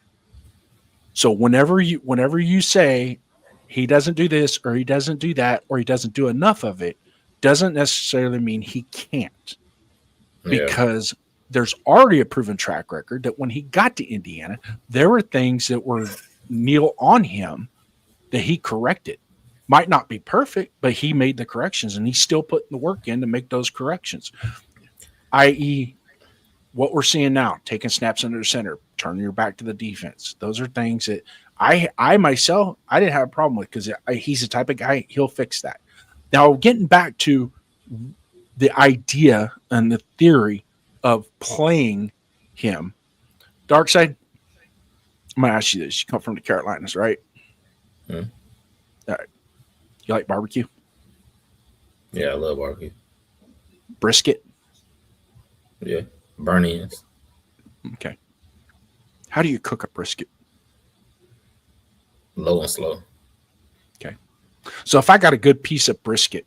So whenever you say he doesn't do this or he doesn't do that or he doesn't do enough of it, doesn't necessarily mean he can't. Because there's already a proven track record that when he got to Indiana, there were things that were kneel on him that he corrected. Might not be perfect, but he made the corrections, and he's still putting the work in to make those corrections. I.e., what we're seeing now, taking snaps under the center, turning your back to the defense. Those are things that I myself, I didn't have a problem with, because he's the type of guy, he'll fix that. Now, getting back to the idea and the theory of playing him, Dark Side, I'm going to ask you this. You come from the Carolinas, right? Hmm. All right. You like barbecue? Yeah, I love barbecue. Brisket? Yeah. Burn ends. Okay. How do you cook a brisket? Low and slow. Okay. So if I got a good piece of brisket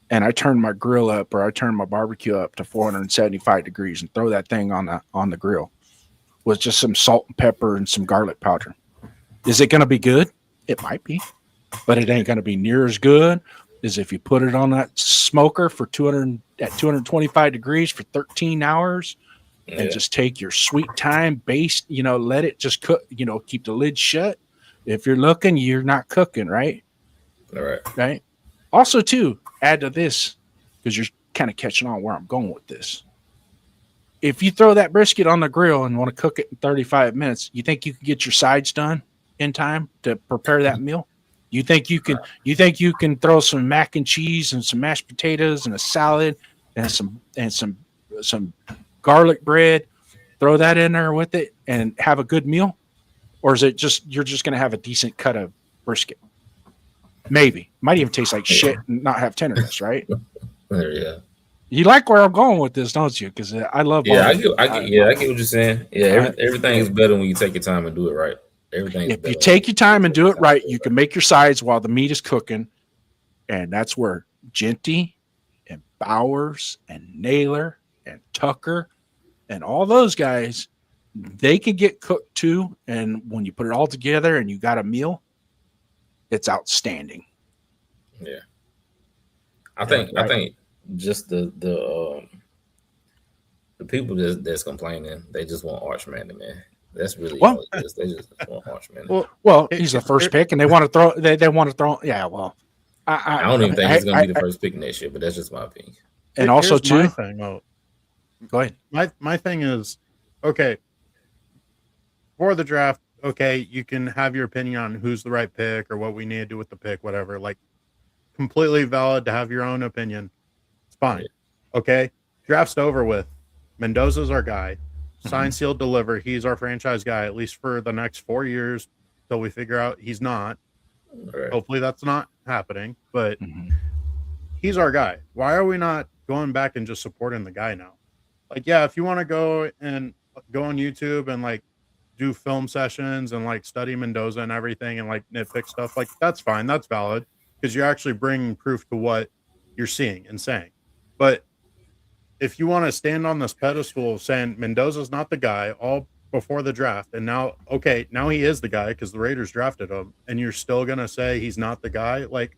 and I turn my grill up, or I turn my barbecue up to 475 degrees and throw that thing on the grill with just some salt and pepper and some garlic powder, is it going to be good? It might be, but it ain't going to be near as good as if you put it on that smoker for 225 degrees for 13 hours and just take your sweet time, let it just cook, keep the lid shut. If you're looking, you're not cooking, right? All right. Right. Also, too, add to this, because you're kind of catching on where I'm going with this. If you throw that brisket on the grill and want to cook it in 35 minutes, you think you can get your sides done in time to prepare that meal? You think you can throw some mac and cheese and some mashed potatoes and a salad and some garlic bread, throw that in there with it and have a good meal? Or is it you're just going to have a decent cut of brisket? Maybe. Might even taste like shit and not have tenderness, right? Yeah. You like where I'm going with this, don't you? Because I love barbecue. I get what you're saying. Yeah, everything is better when you take your time and do it right. If you take your time and do it right, you can make your sides while the meat is cooking. And that's where Genty and Bowers and Naylor and Tucker and all those guys, they can get cooked too. And when you put it all together and you got a meal, it's outstanding. Yeah. I think just the people that's complaining, they just want Arch Manning, man. That's really all it is. They just want Arch Manning. Well, he's the first pick, and they want to throw. They want to throw. Yeah, well, I don't even think he's going to be the first pick next year, but that's just my opinion. And also, too, go ahead. My thing is, okay, for the draft, okay, you can have your opinion on who's the right pick or what we need to do with the pick, whatever. Like, completely valid to have your own opinion. It's fine. Okay, draft's over with. Mendoza's our guy. Sign, seal, deliver. He's our franchise guy, at least for the next 4 years till we figure out he's not. Right. Hopefully that's not happening, but he's our guy. Why are we not going back and just supporting the guy now? Like, yeah, if you want to go on YouTube and like do film sessions and like study Mendoza and everything and like nitpick stuff, like that's fine. That's valid because you're actually bringing proof to what you're seeing and saying. But if you want to stand on this pedestal of saying Mendoza's not the guy all before the draft, and now he is the guy because the Raiders drafted him, and you're still going to say he's not the guy, like,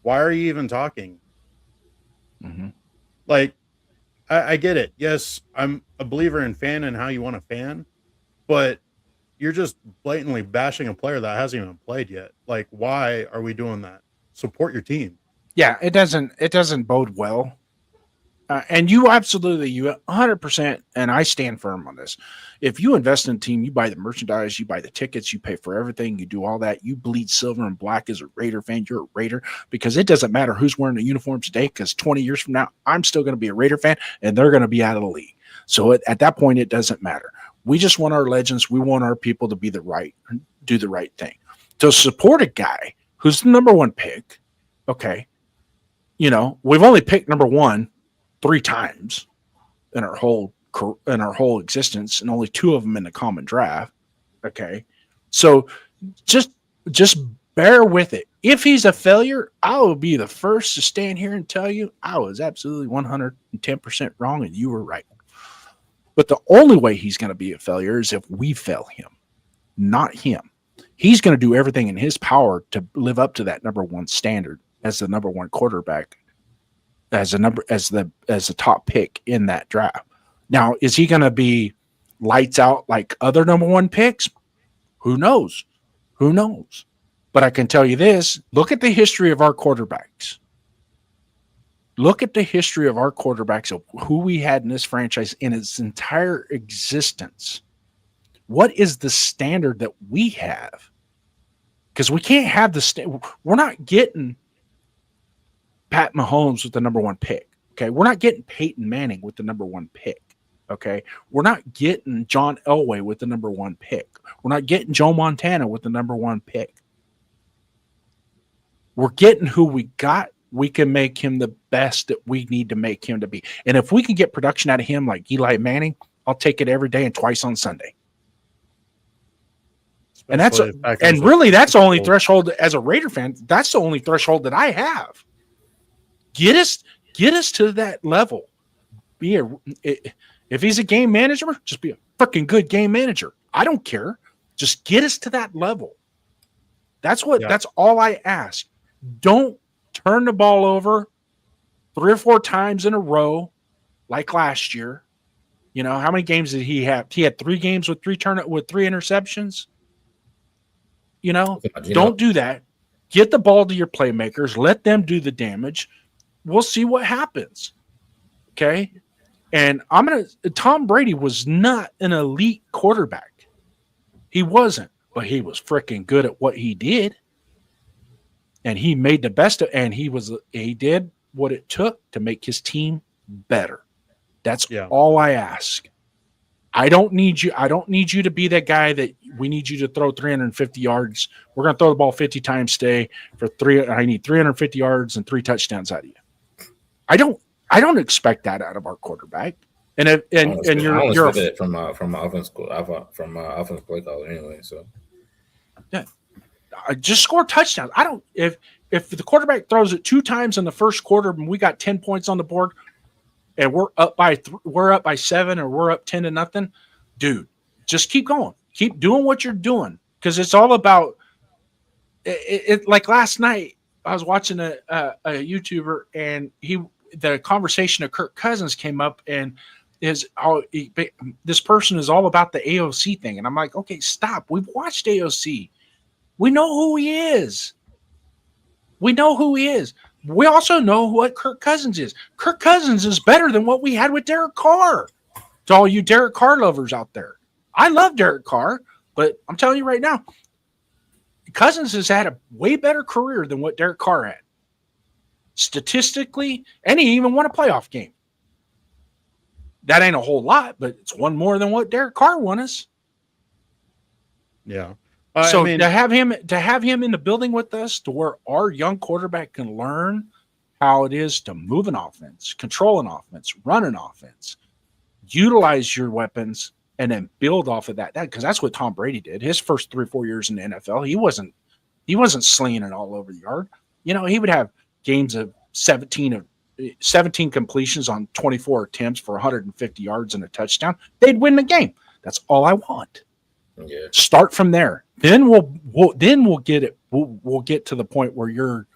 why are you even talking? Like, I get it. Yes, I'm a believer in fan and how you want to fan, but you're just blatantly bashing a player that hasn't even played yet. Like, why are we doing that? Support your team. Yeah, it doesn't bode well. And you 100%, and I stand firm on this. If you invest in a team, you buy the merchandise, you buy the tickets, you pay for everything, you do all that, you bleed silver and black as a Raider fan, you're a Raider, because it doesn't matter who's wearing the uniform today, because 20 years from now, I'm still going to be a Raider fan, and they're going to be out of the league. So at that point, it doesn't matter. We just want our legends. We want our people to do the right thing. To support a guy who's the number one pick, okay, we've only picked number one 3 times in our whole existence, and only 2 of them in the common draft. Okay, so just bear with it. If he's a failure, I will be the first to stand here and tell you I was absolutely 110% wrong and you were right. But the only way he's going to be a failure is if we fail him, not him. He's going to do everything in his power to live up to that number one standard as the number one quarterback, as the top pick in that draft. Now, is he going to be lights out like other number one picks? Who knows? But I can tell you this, look at the history of our quarterbacks. Look at the history of our quarterbacks, of who we had in this franchise in its entire existence. What is the standard that we have? Because we can't have we're not getting Pat Mahomes with the number 1 pick. Okay. We're not getting Peyton Manning with the number 1 pick. Okay. We're not getting John Elway with the number 1 pick. We're not getting Joe Montana with the number 1 pick. We're getting who we got. We can make him the best that we need to make him to be. And if we can get production out of him like Eli Manning, I'll take it every day and twice on Sunday. And that's the only threshold as a Raider fan. That's the only threshold that I have. Get us to that level. If he's a game manager, just be a freaking good game manager. I don't care. Just get us to that level. That's all I ask. Don't turn the ball over 3 or 4 times in a row like last year. You know, how many games did he have? He had 3 games with 3 interceptions. You know, don't do that. Get the ball to your playmakers. Let them do the damage. We'll see what happens. Okay. And Tom Brady was not an elite quarterback. He wasn't, but he was freaking good at what he did. And he made the best of, and he did what it took to make his team better. That's all I ask. I don't need you to be that guy that we need you to throw 350 yards. We're going to throw the ball 50 times today I need 350 yards and 3 touchdowns out of you. I don't expect that out of our quarterback. And you're from offense play caller anyway. So yeah, just score touchdowns. If the quarterback throws it 2 times in the first quarter and we got 10 points on the board, and we're up by 7 or we're up 10-0, dude, just keep going. Keep doing what you're doing, because it's all about it. Like last night, I was watching a YouTuber, and the conversation of Kirk Cousins came up, and this person is all about the AOC thing, and I'm like, okay, stop. We've watched AOC. We know who he is. We also know what Kirk Cousins is. Kirk Cousins is better than what we had with Derek Carr. To all you Derek Carr lovers out there, I love Derek Carr, but I'm telling you right now, Cousins has had a way better career than what Derek Carr had. Statistically, and he even won a playoff game. That ain't a whole lot, but it's one more than what Derek Carr won us. Yeah. To have him in the building with us, to where our young quarterback can learn how it is to move an offense, control an offense, run an offense, utilize your weapons, and then build off of that. Because that's what Tom Brady did. His first 3 or 4 years in the NFL, he wasn't slinging it all over the yard. You know, he would have games of 17 completions on 24 attempts for 150 yards and a touchdown. They'd win the game. That's all I want. Yeah. Start from there. Then we'll get it. We'll get to the point where you're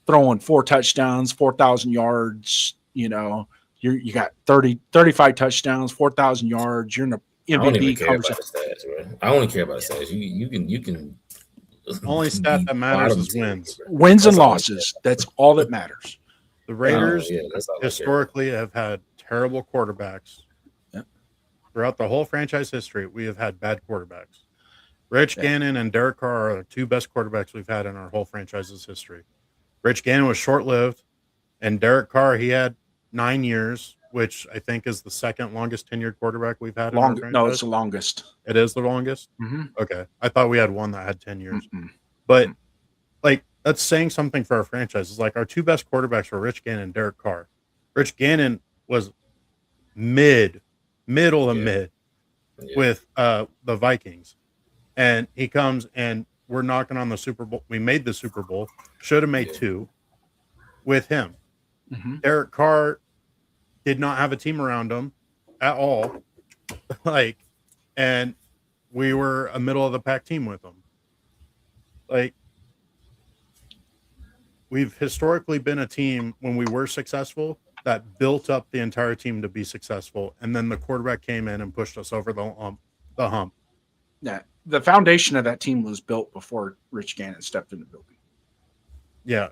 throwing 4 touchdowns, 4,000 yards. You know, you got 35 touchdowns, 4,000 yards. You're in the MVP conversation. I only care about the stats. You can. Only stat that matters is wins. Wins and losses. That's all that matters. The Raiders historically have had terrible quarterbacks. Throughout the whole franchise history, we have had bad quarterbacks. Rich Gannon and Derek Carr are the 2 best quarterbacks we've had in our whole franchise's history. Rich Gannon was short-lived, and Derek Carr, he had 9 years, which I think is the second longest tenured quarterback we've had in our franchise. No, it's the longest. It is the longest? Mm-hmm. Okay. I thought we had one that had 10 years. Mm-hmm. But, that's saying something for our franchise. It's like our 2 best quarterbacks were Rich Gannon and Derek Carr. Rich Gannon was middle of mid with the Vikings, and he comes and we're knocking on the Super Bowl. We made the Super Bowl, should have made 2 with him. Mm-hmm. Derek Carr did not have a team around him at all, and we were a middle of the pack team with him. We've historically been a team when we were successful that built up the entire team to be successful, and then the quarterback came in and pushed us over the hump. Yeah, the foundation of that team was built before Rich Gannon stepped in the building. Yeah.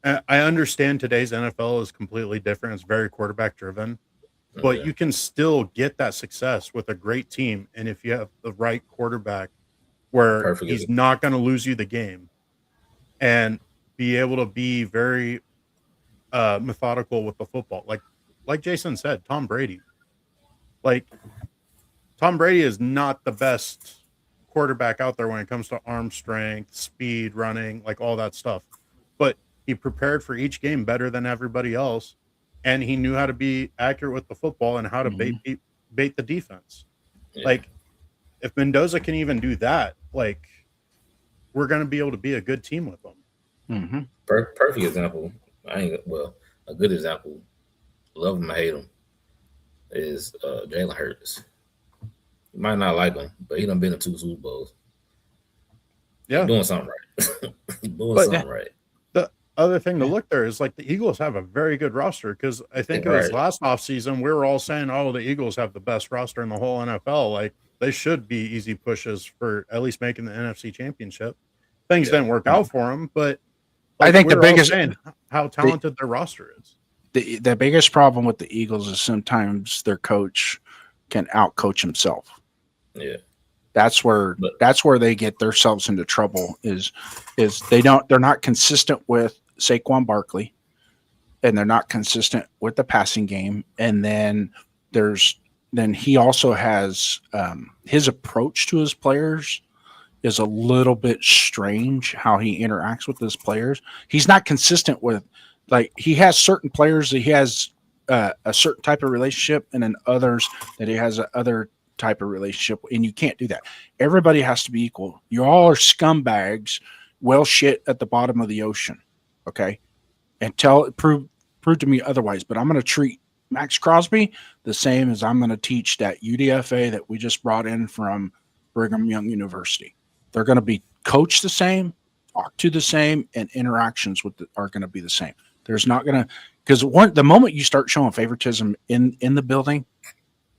I understand today's NFL is completely different. It's very quarterback driven, but you can still get that success with a great team. And if you have the right quarterback where he's not going to lose you the game and be able to be very methodical with the football. Like Jason said, Tom Brady is not the best quarterback out there when it comes to arm strength, speed, running, like all that stuff. But he prepared for each game better than everybody else, and he knew how to be accurate with the football and how to bait the defense. Yeah. Like, if Mendoza can even do that, like, we're going to be able to be a good team with them. Mm-hmm. Perfect example. A good example. Love him, I hate him. Is Jalen Hurts. You might not like him, but he done been in 2 Super Bowls. Yeah, he's doing something right. He's doing something right. The other thing to look there is like the Eagles have a very good roster because I think it was last offseason we were all saying, "Oh, the Eagles have the best roster in the whole NFL. Like they should be easy pushes for at least making the NFC Championship." Things didn't work out for them, but I think the biggest how talented their roster is. The biggest problem with the Eagles is sometimes their coach can outcoach himself. Yeah. That's where they get themselves into trouble is they're not consistent with Saquon Barkley, and they're not consistent with the passing game. And then he also has his approach to his players is a little bit strange how he interacts with his players. He's not consistent with, like, he has certain players that he has a certain type of relationship, and then others that he has other type of relationship, and you can't do that. Everybody has to be equal. You all are scumbags, well shit at the bottom of the ocean, okay? And prove to me otherwise. But I'm going to treat Max Crosby the same as I'm going to teach that UDFA that we just brought in from Brigham Young University. They're going to be coached the same, talked to the same, and interactions are going to be the same. There's not going to, because the moment you start showing favoritism in the building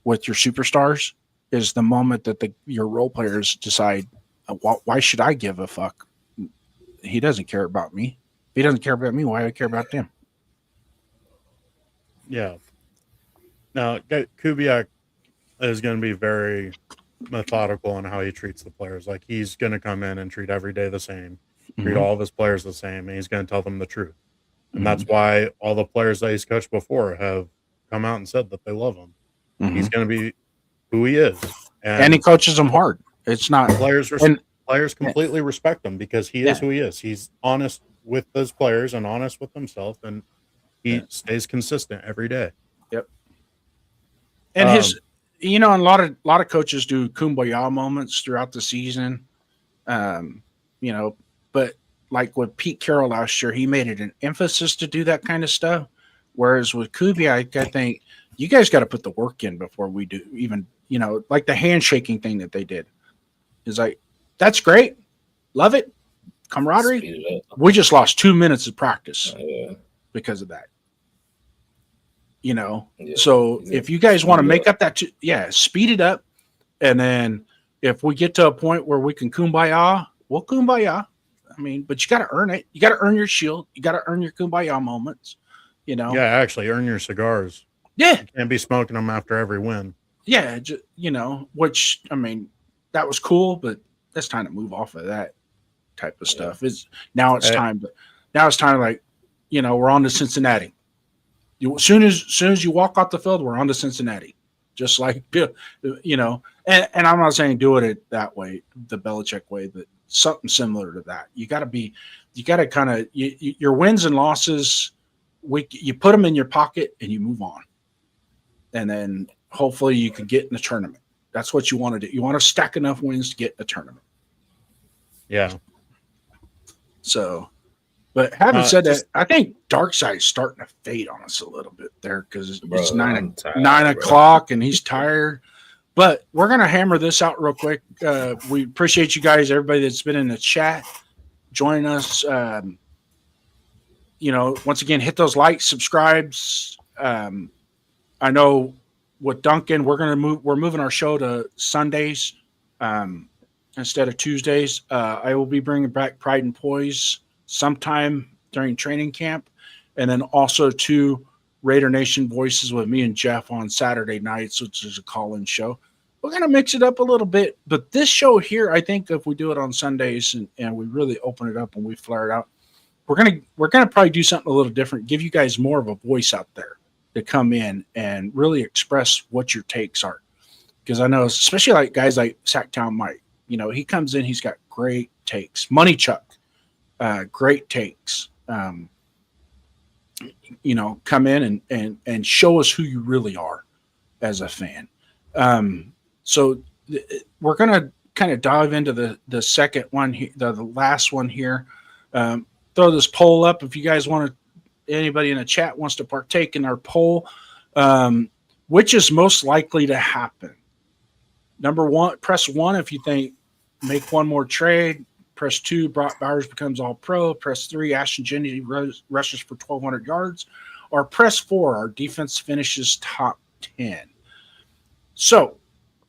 with your superstars is the moment that your role players decide, why should I give a fuck? He doesn't care about me. If he doesn't care about me, why do I care about them? Yeah. Now, Kubiak is going to be very methodical in how he treats the players. Like, he's going to come in and treat every day the same, treat all of his players the same, and he's going to tell them the truth. And that's why all the players that he's coached before have come out and said that they love him. He's going to be who he is. And he coaches them hard. It's not players completely respect him because he is who he is. He's honest with those players and honest with himself, and he stays consistent every day. Yep. And and a lot of coaches do kumbaya moments throughout the season. But like with Pete Carroll last year, he made it an emphasis to do that kind of stuff. Whereas with Kubiak, I think you guys got to put the work in before we do even, like the handshaking thing that they did is like, that's great. Love it. Camaraderie. We just lost 2 minutes of practice because of that. So if you guys want to make up that, speed it up. And then if we get to a point where we can kumbaya, we'll kumbaya. I mean, but you got to earn it. You got to earn your shield. You got to earn your kumbaya moments, Yeah, actually earn your cigars. Yeah. You can't be smoking them after every win. Yeah, which, I mean, that was cool, but it's time to move off of that type of stuff. Now it's time to like, we're on to Cincinnati. As soon as you walk off the field, we're on to Cincinnati. Just like, and I'm not saying do it that way, the Belichick way, but something similar to that. You got to kind of, your wins and losses, you put them in your pocket and you move on. And then hopefully you can get in the tournament. That's what you want to do. You want to stack enough wins to get in the tournament. Yeah. So, but having said that, I think Dark Side's starting to fade on us a little bit there because it's 9 o'clock and he's tired. But we're going to hammer this out real quick. We appreciate you guys, everybody that's been in the chat, joining us. Once again, hit those likes, subscribes. I know with Duncan, we're moving our show to Sundays. instead of Tuesdays. I will be bringing back Pride and Poise sometime during training camp, and then also 2 Raider Nation Voices with me and Jeff on Saturday nights, which is a call-in show. We're going to mix it up a little bit, but this show here, I think if we do it on Sundays and we really open it up and we flare it out, we're gonna probably do something a little different, give you guys more of a voice out there to come in and really express what your takes are. Because I know, especially like guys like Sacktown Mike, he comes in, he's got great takes. Money Chuck, great takes. Come in and show us who you really are as a fan. So we're going to kind of dive into the second one, the last one here. Throw this poll up if you guys want to, anybody in the chat wants to partake in our poll. Which is most likely to happen? Number 1, press 1 if you think make one more trade. Press 2, Brock Bowers becomes all pro. Press 3, Ashton Jennings rushes for 1,200 yards. Or press 4, our defense finishes top 10. So,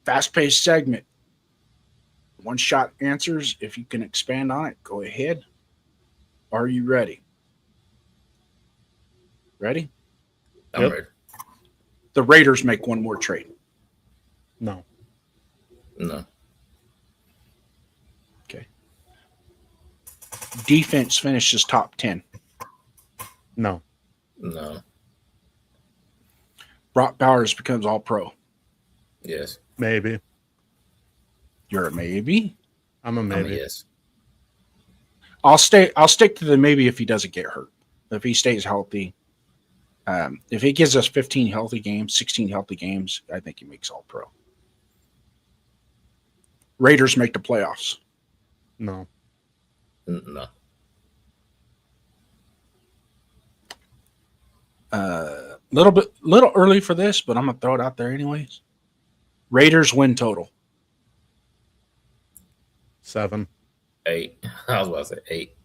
fast-paced segment. One-shot answers. If you can expand on it, go ahead. Are you ready? Ready? I'm ready. The Raiders make one more trade. No. Okay. Defense finishes top 10. No. Brock Bowers becomes all pro. Yes. Maybe. You're a maybe? I'm a maybe. Yes. I'll stick to the maybe if he doesn't get hurt. If he stays healthy. If he gives us 15 healthy games, 16 healthy games, I think he makes all pro. Raiders make the playoffs. No. Little early for this, but I'm gonna throw it out there anyways. Raiders win total. 7. 8. I was about to say 8.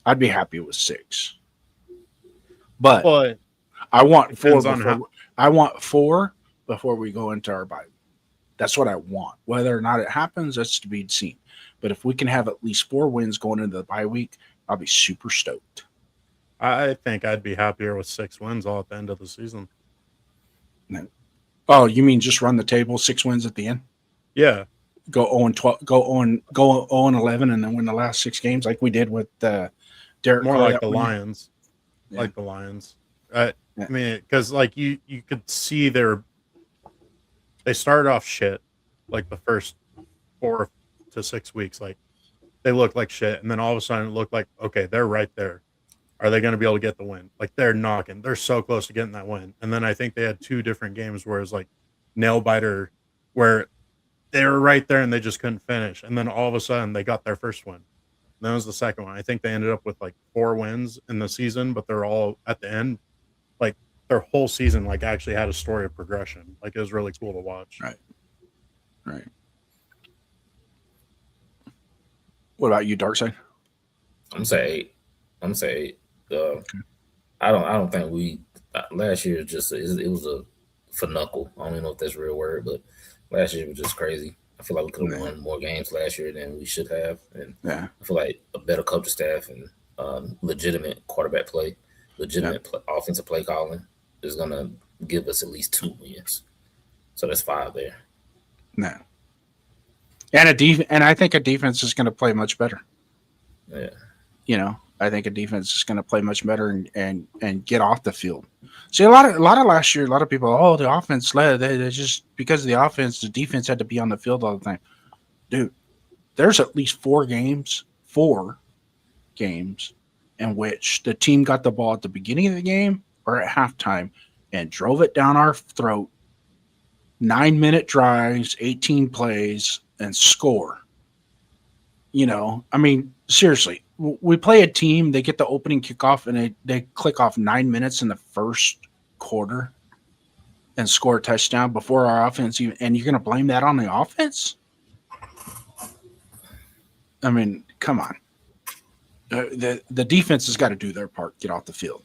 I'd be happy with 6. But I want 4 I want 4 before we go into our bye. That's what I want. Whether or not it happens, that's to be seen. But if we can have at least 4 wins going into the bye week, I'll be super stoked. I think I'd be happier with 6 wins all at the end of the season. Oh, you mean just run the table, 6 wins at the end? Yeah. Go 0-12, go 0-11, and then win the last 6 games like we did with Derek. More like the Lions. Yeah. Like the Lions. I mean, because like you could see they started off shit like the first 4 to 6 weeks. Like they looked like shit, and then all of a sudden it looked like, okay, they're right there. Are they going to be able to get the win? Like they're knocking. They're so close to getting that win. And then I think they had 2 different games where it was like nail biter, where they were right there and they just couldn't finish. And then all of a sudden they got their first win. And that was the second one. I think they ended up with like 4 wins in the season, but they're all at the end. Like their whole season, like actually had a story of progression. Like it was really cool to watch. Right. What about you, Darkside? I'm gonna say 8. I don't think we last year it was a finukle. I don't even know if that's a real word, but last year was just crazy. I feel like we could have won more games last year than we should have, and I feel like a better coaching staff and legitimate quarterback play, offensive play calling is gonna give us at least 2 wins. So that's 5 there. No. And I think a defense is going to play much better. Yeah. I think a defense is going to play much better and get off the field. See, a lot of last year, a lot of people, the offense led. They just because of the offense, the defense had to be on the field all the time. Dude, there's at least 4 games in which the team got the ball at the beginning of the game or at halftime and drove it down our throat. 9-minute drives, 18 plays, and score. I mean, seriously, we play a team, they get the opening kickoff, and they click off 9 minutes in the first quarter and score a touchdown before our offense even, and you're going to blame that on the offense? I mean, come on. The defense has got to do their part, get off the field.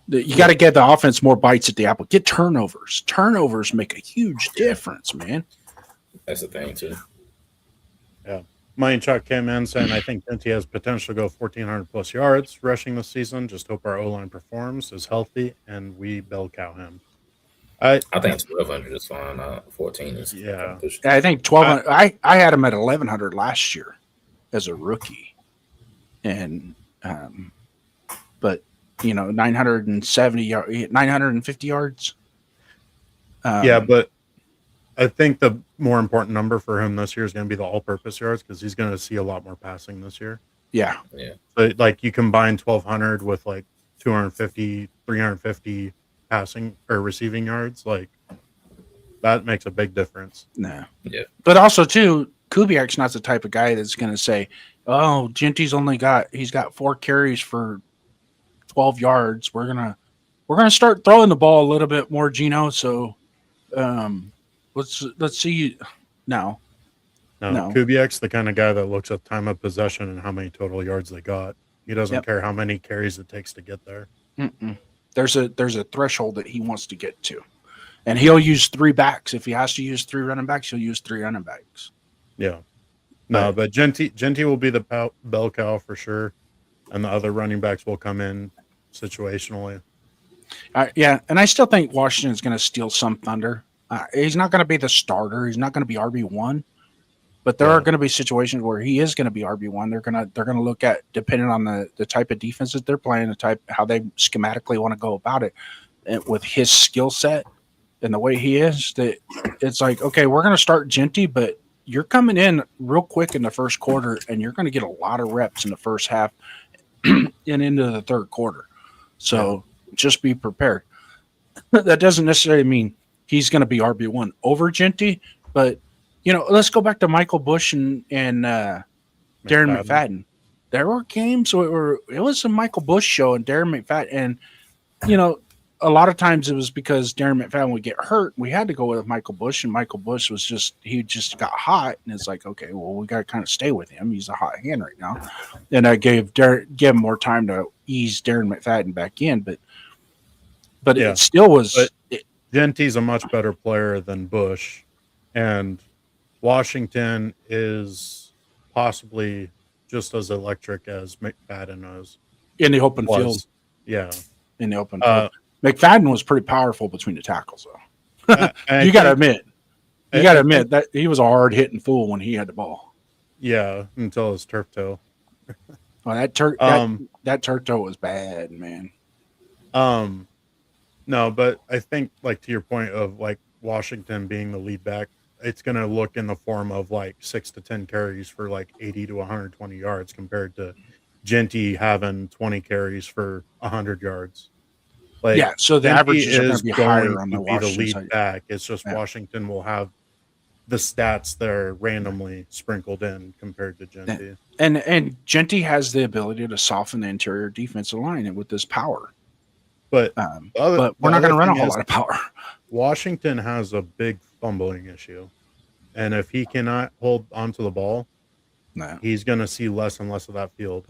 You got to get the offense more bites at the apple. Get turnovers. Turnovers make a huge difference, man. That's the thing too. Yeah. Mine Chuck came in saying, I think Genty has potential to go 1,400 plus yards rushing this season. Just hope our O-line performs, is healthy, and we bell cow him. I think 1,200 is fine. 14 is I think 1,200. I had him at 1,100 last year as a rookie, and but 950 yards. But I think the more important number for him this year is going to be the all-purpose yards, because he's going to see a lot more passing this year. Yeah. So like you combine 1,200 with like 250, 350 passing or receiving yards, like that makes a big difference. No. Yeah. But also too, Kubiak's not the type of guy that's going to say, "Oh, Genty's he's got 4 carries for 12 yards. We're gonna start throwing the ball a little bit more, Gino." So, let's see. No. Kubiak's the kind of guy that looks at time of possession and how many total yards they got. He doesn't care how many carries it takes to get there. There's a threshold that he wants to get to, and he'll use 3 backs. If he has to use 3 running backs, he'll use 3 running backs. Yeah. No, but Genty will be the bell cow for sure, and the other running backs will come in situationally. And I still think Washington's going to steal some thunder. He's not going to be the starter. He's not going to be RB1, but there are going to be situations where he is going to be RB1. They're going to look at, depending on the type of defense that they're playing, how they schematically want to go about it, and with his skill set and the way he is, that it's like, okay, we're going to start Genty, but you're coming in real quick in the first quarter, and you're going to get a lot of reps in the first half and into the third quarter. So just be prepared. That doesn't necessarily mean he's going to be RB1 over Genty, but let's go back to Michael Bush and Darren McFadden. There were games where it was a Michael Bush show and Darren McFadden, and a lot of times it was because Darren McFadden would get hurt. We had to go with Michael Bush, and Michael Bush he just got hot, and it's like, okay, well, we got to kind of stay with him. He's a hot hand right now, and I gave him more time to ease Darren McFadden back in, but it still was. Genty's a much better player than Bush, and Washington is possibly just as electric as McFadden was in the open field. Yeah, in the open field. McFadden was pretty powerful between the tackles, though. You got to admit that he was a hard hitting fool when he had the ball. Yeah, until his turf toe. Well, that turf toe was bad, man. No, but I think, like, to your point of like Washington being the lead back, it's going to look in the form of like 6 to 10 carries for like 80 to 120 yards compared to Genty having 20 carries for 100 yards. Like, so the average is going to be higher on the lead side. Back. It's just Washington will have the stats that are randomly sprinkled in compared to Genty. And Genty has the ability to soften the interior defensive line with this power. But we're not going to run a whole lot of power. Washington has a big fumbling issue, and if he cannot hold onto the ball, he's going to see less and less of that field.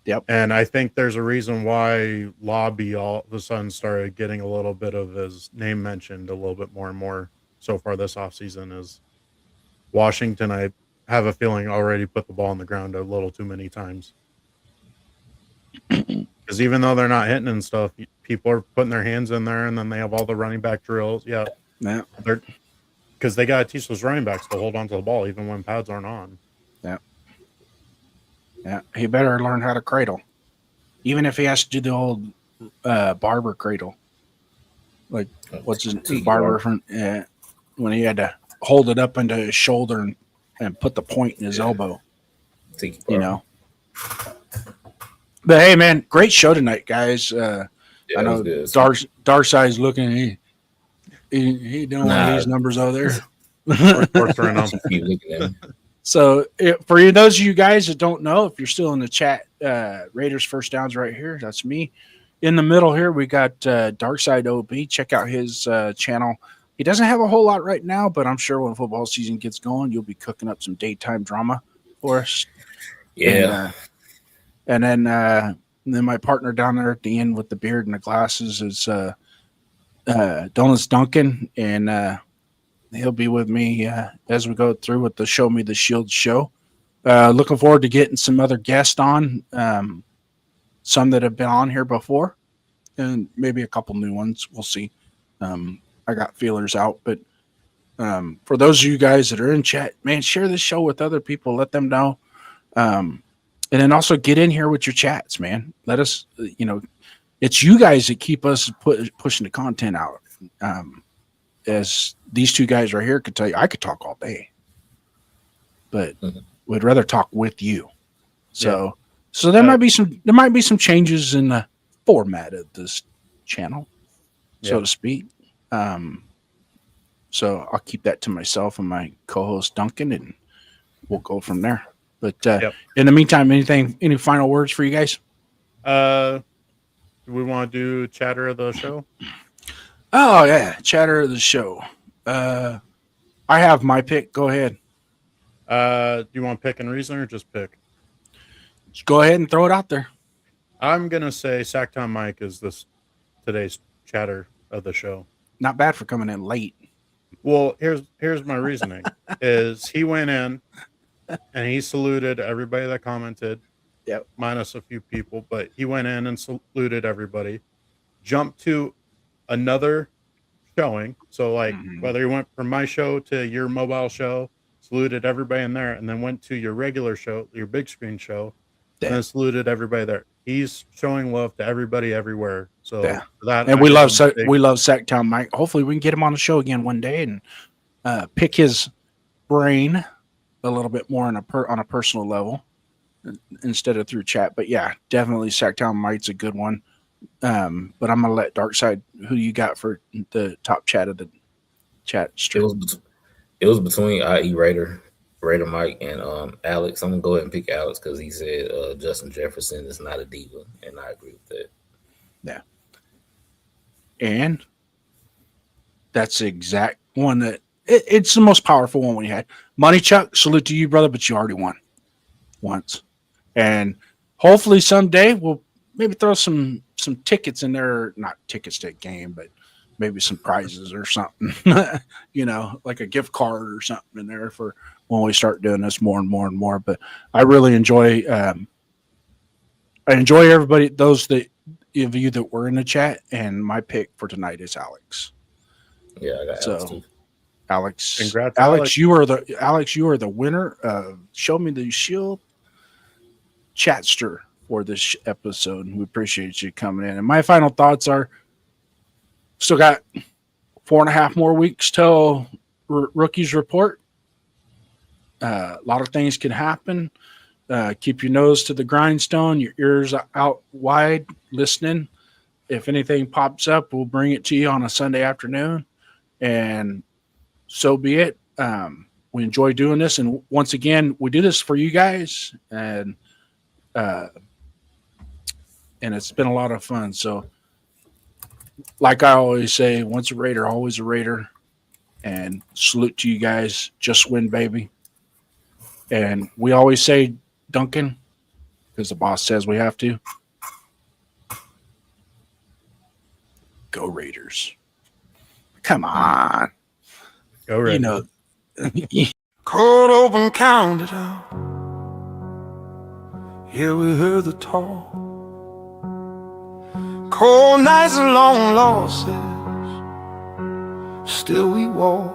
Yep. And I think there's a reason why Lobby all of a sudden started getting a little bit of his name mentioned a little bit more and more so far this offseason is Washington. I have a feeling already put the ball on the ground a little too many times. Because even though they're not hitting and stuff, people are putting their hands in there, and then they have all the running back drills. Because they got to teach those running backs to hold on to the ball even when pads aren't on. Yeah, he better learn how to cradle, even if he has to do the old barber cradle. Like, what's his barber from? When he had to hold it up into his shoulder and put the point in his elbow. But hey, man, great show tonight, guys. I know Darkseid's looking. He doing one of these numbers over there. So, for those of you guys that don't know, if you're still in the chat, Raiders First Downs right here. That's me. In the middle here, we got Darkside OB. Check out his channel. He doesn't have a whole lot right now, but I'm sure when football season gets going, you'll be cooking up some daytime drama for us. Yeah. And then my partner down there at the end with the beard and the glasses is Donuts Duncan, and He'll be with me as we go through with the Show Me the Shield show. Looking forward to getting some other guests on, some that have been on here before, and maybe a couple new ones. We'll see. I got feelers out, but for those of you guys that are in chat, man, share this show with other people. Let them know. And then also get in here with your chats, man. Let us, it's you guys that keep us pushing the content out. As these two guys right here could tell you, I could talk all day, but would rather talk with you. So there might be some changes in the format of this channel, so to speak. So I'll keep that to myself and my co-host Duncan, and we'll go from there. But in the meantime, any final words for you guys? Do we want to do chatter of the show? Oh yeah, chatter of the show. I have my pick. Go ahead. Do you want pick and reason or just pick? Just go ahead and throw it out there. I'm gonna say Sacktown Mike is today's chatter of the show. Not bad for coming in late. Well, here's my reasoning: is he went in and he saluted everybody that commented. Yep. Minus a few people, but he went in and saluted everybody. Jumped to another showing. So whether you went from my show to your mobile show, saluted everybody in there, and then went to your regular show, your big screen show, and then saluted everybody there. He's showing love to everybody everywhere. So that, and we love Sacktown Mike. Hopefully we can get him on the show again one day and pick his brain a little bit more on a personal level instead of through chat. But yeah, definitely Sacktown Mike's a good one. But I'm gonna let Darkside, who you got for the top chat of the chat stream? It was between IE Raider Mike and Alex. I'm gonna go ahead and pick Alex because he said Justin Jefferson is not a diva, and I agree with that. Yeah, and that's the exact one that it's the most powerful one we had. Money Chuck, salute to you, brother, but you already won once, and hopefully someday we'll maybe throw some tickets in there, not tickets to a game, but maybe some prizes or something, like a gift card or something in there for when we start doing this more and more and more. But I really enjoy, everybody, those of you that were in the chat, and my pick for tonight is Alex. Yeah, I got Alex too. Alex, congrats, Alex, you are the winner of Show Me the Shield chatster for this episode. We appreciate you coming in. And my final thoughts are, still got 4.5 more weeks till rookies report. A lot of things can happen. Keep your nose to the grindstone, your ears out wide, listening. If anything pops up, we'll bring it to you on a Sunday afternoon, and so be it. We enjoy doing this, and once again, we do this for you guys, and it's been a lot of fun. So, like I always say, once a Raider, always a Raider. And salute to you guys. Just win, baby. And we always say, Duncan, because the boss says we have to, go Raiders. Come on. Go Raiders. Cold open counted out. Yeah, we heard the talk. Cold nights and long losses, still we walk.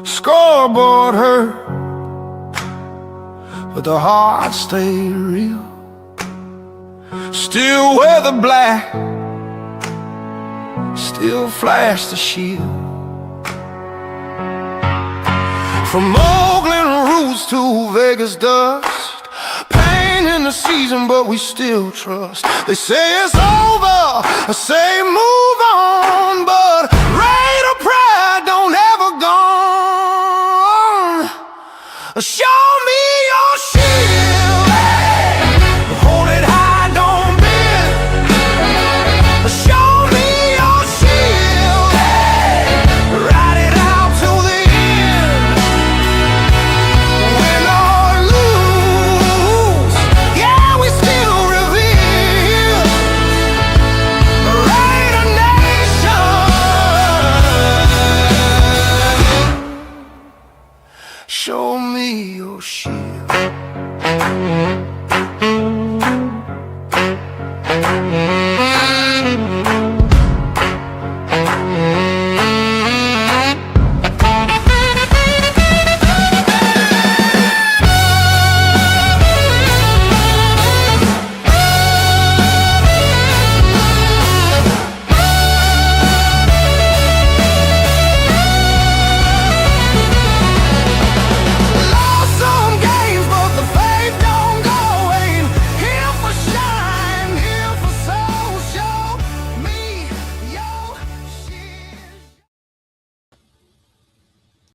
Scoreboard hurt, but the heart stayed real. Still wear the black, still flash the shield. From Oakland roots to Vegas dust, pain in the season, but we still trust. They say it's over, I say move on.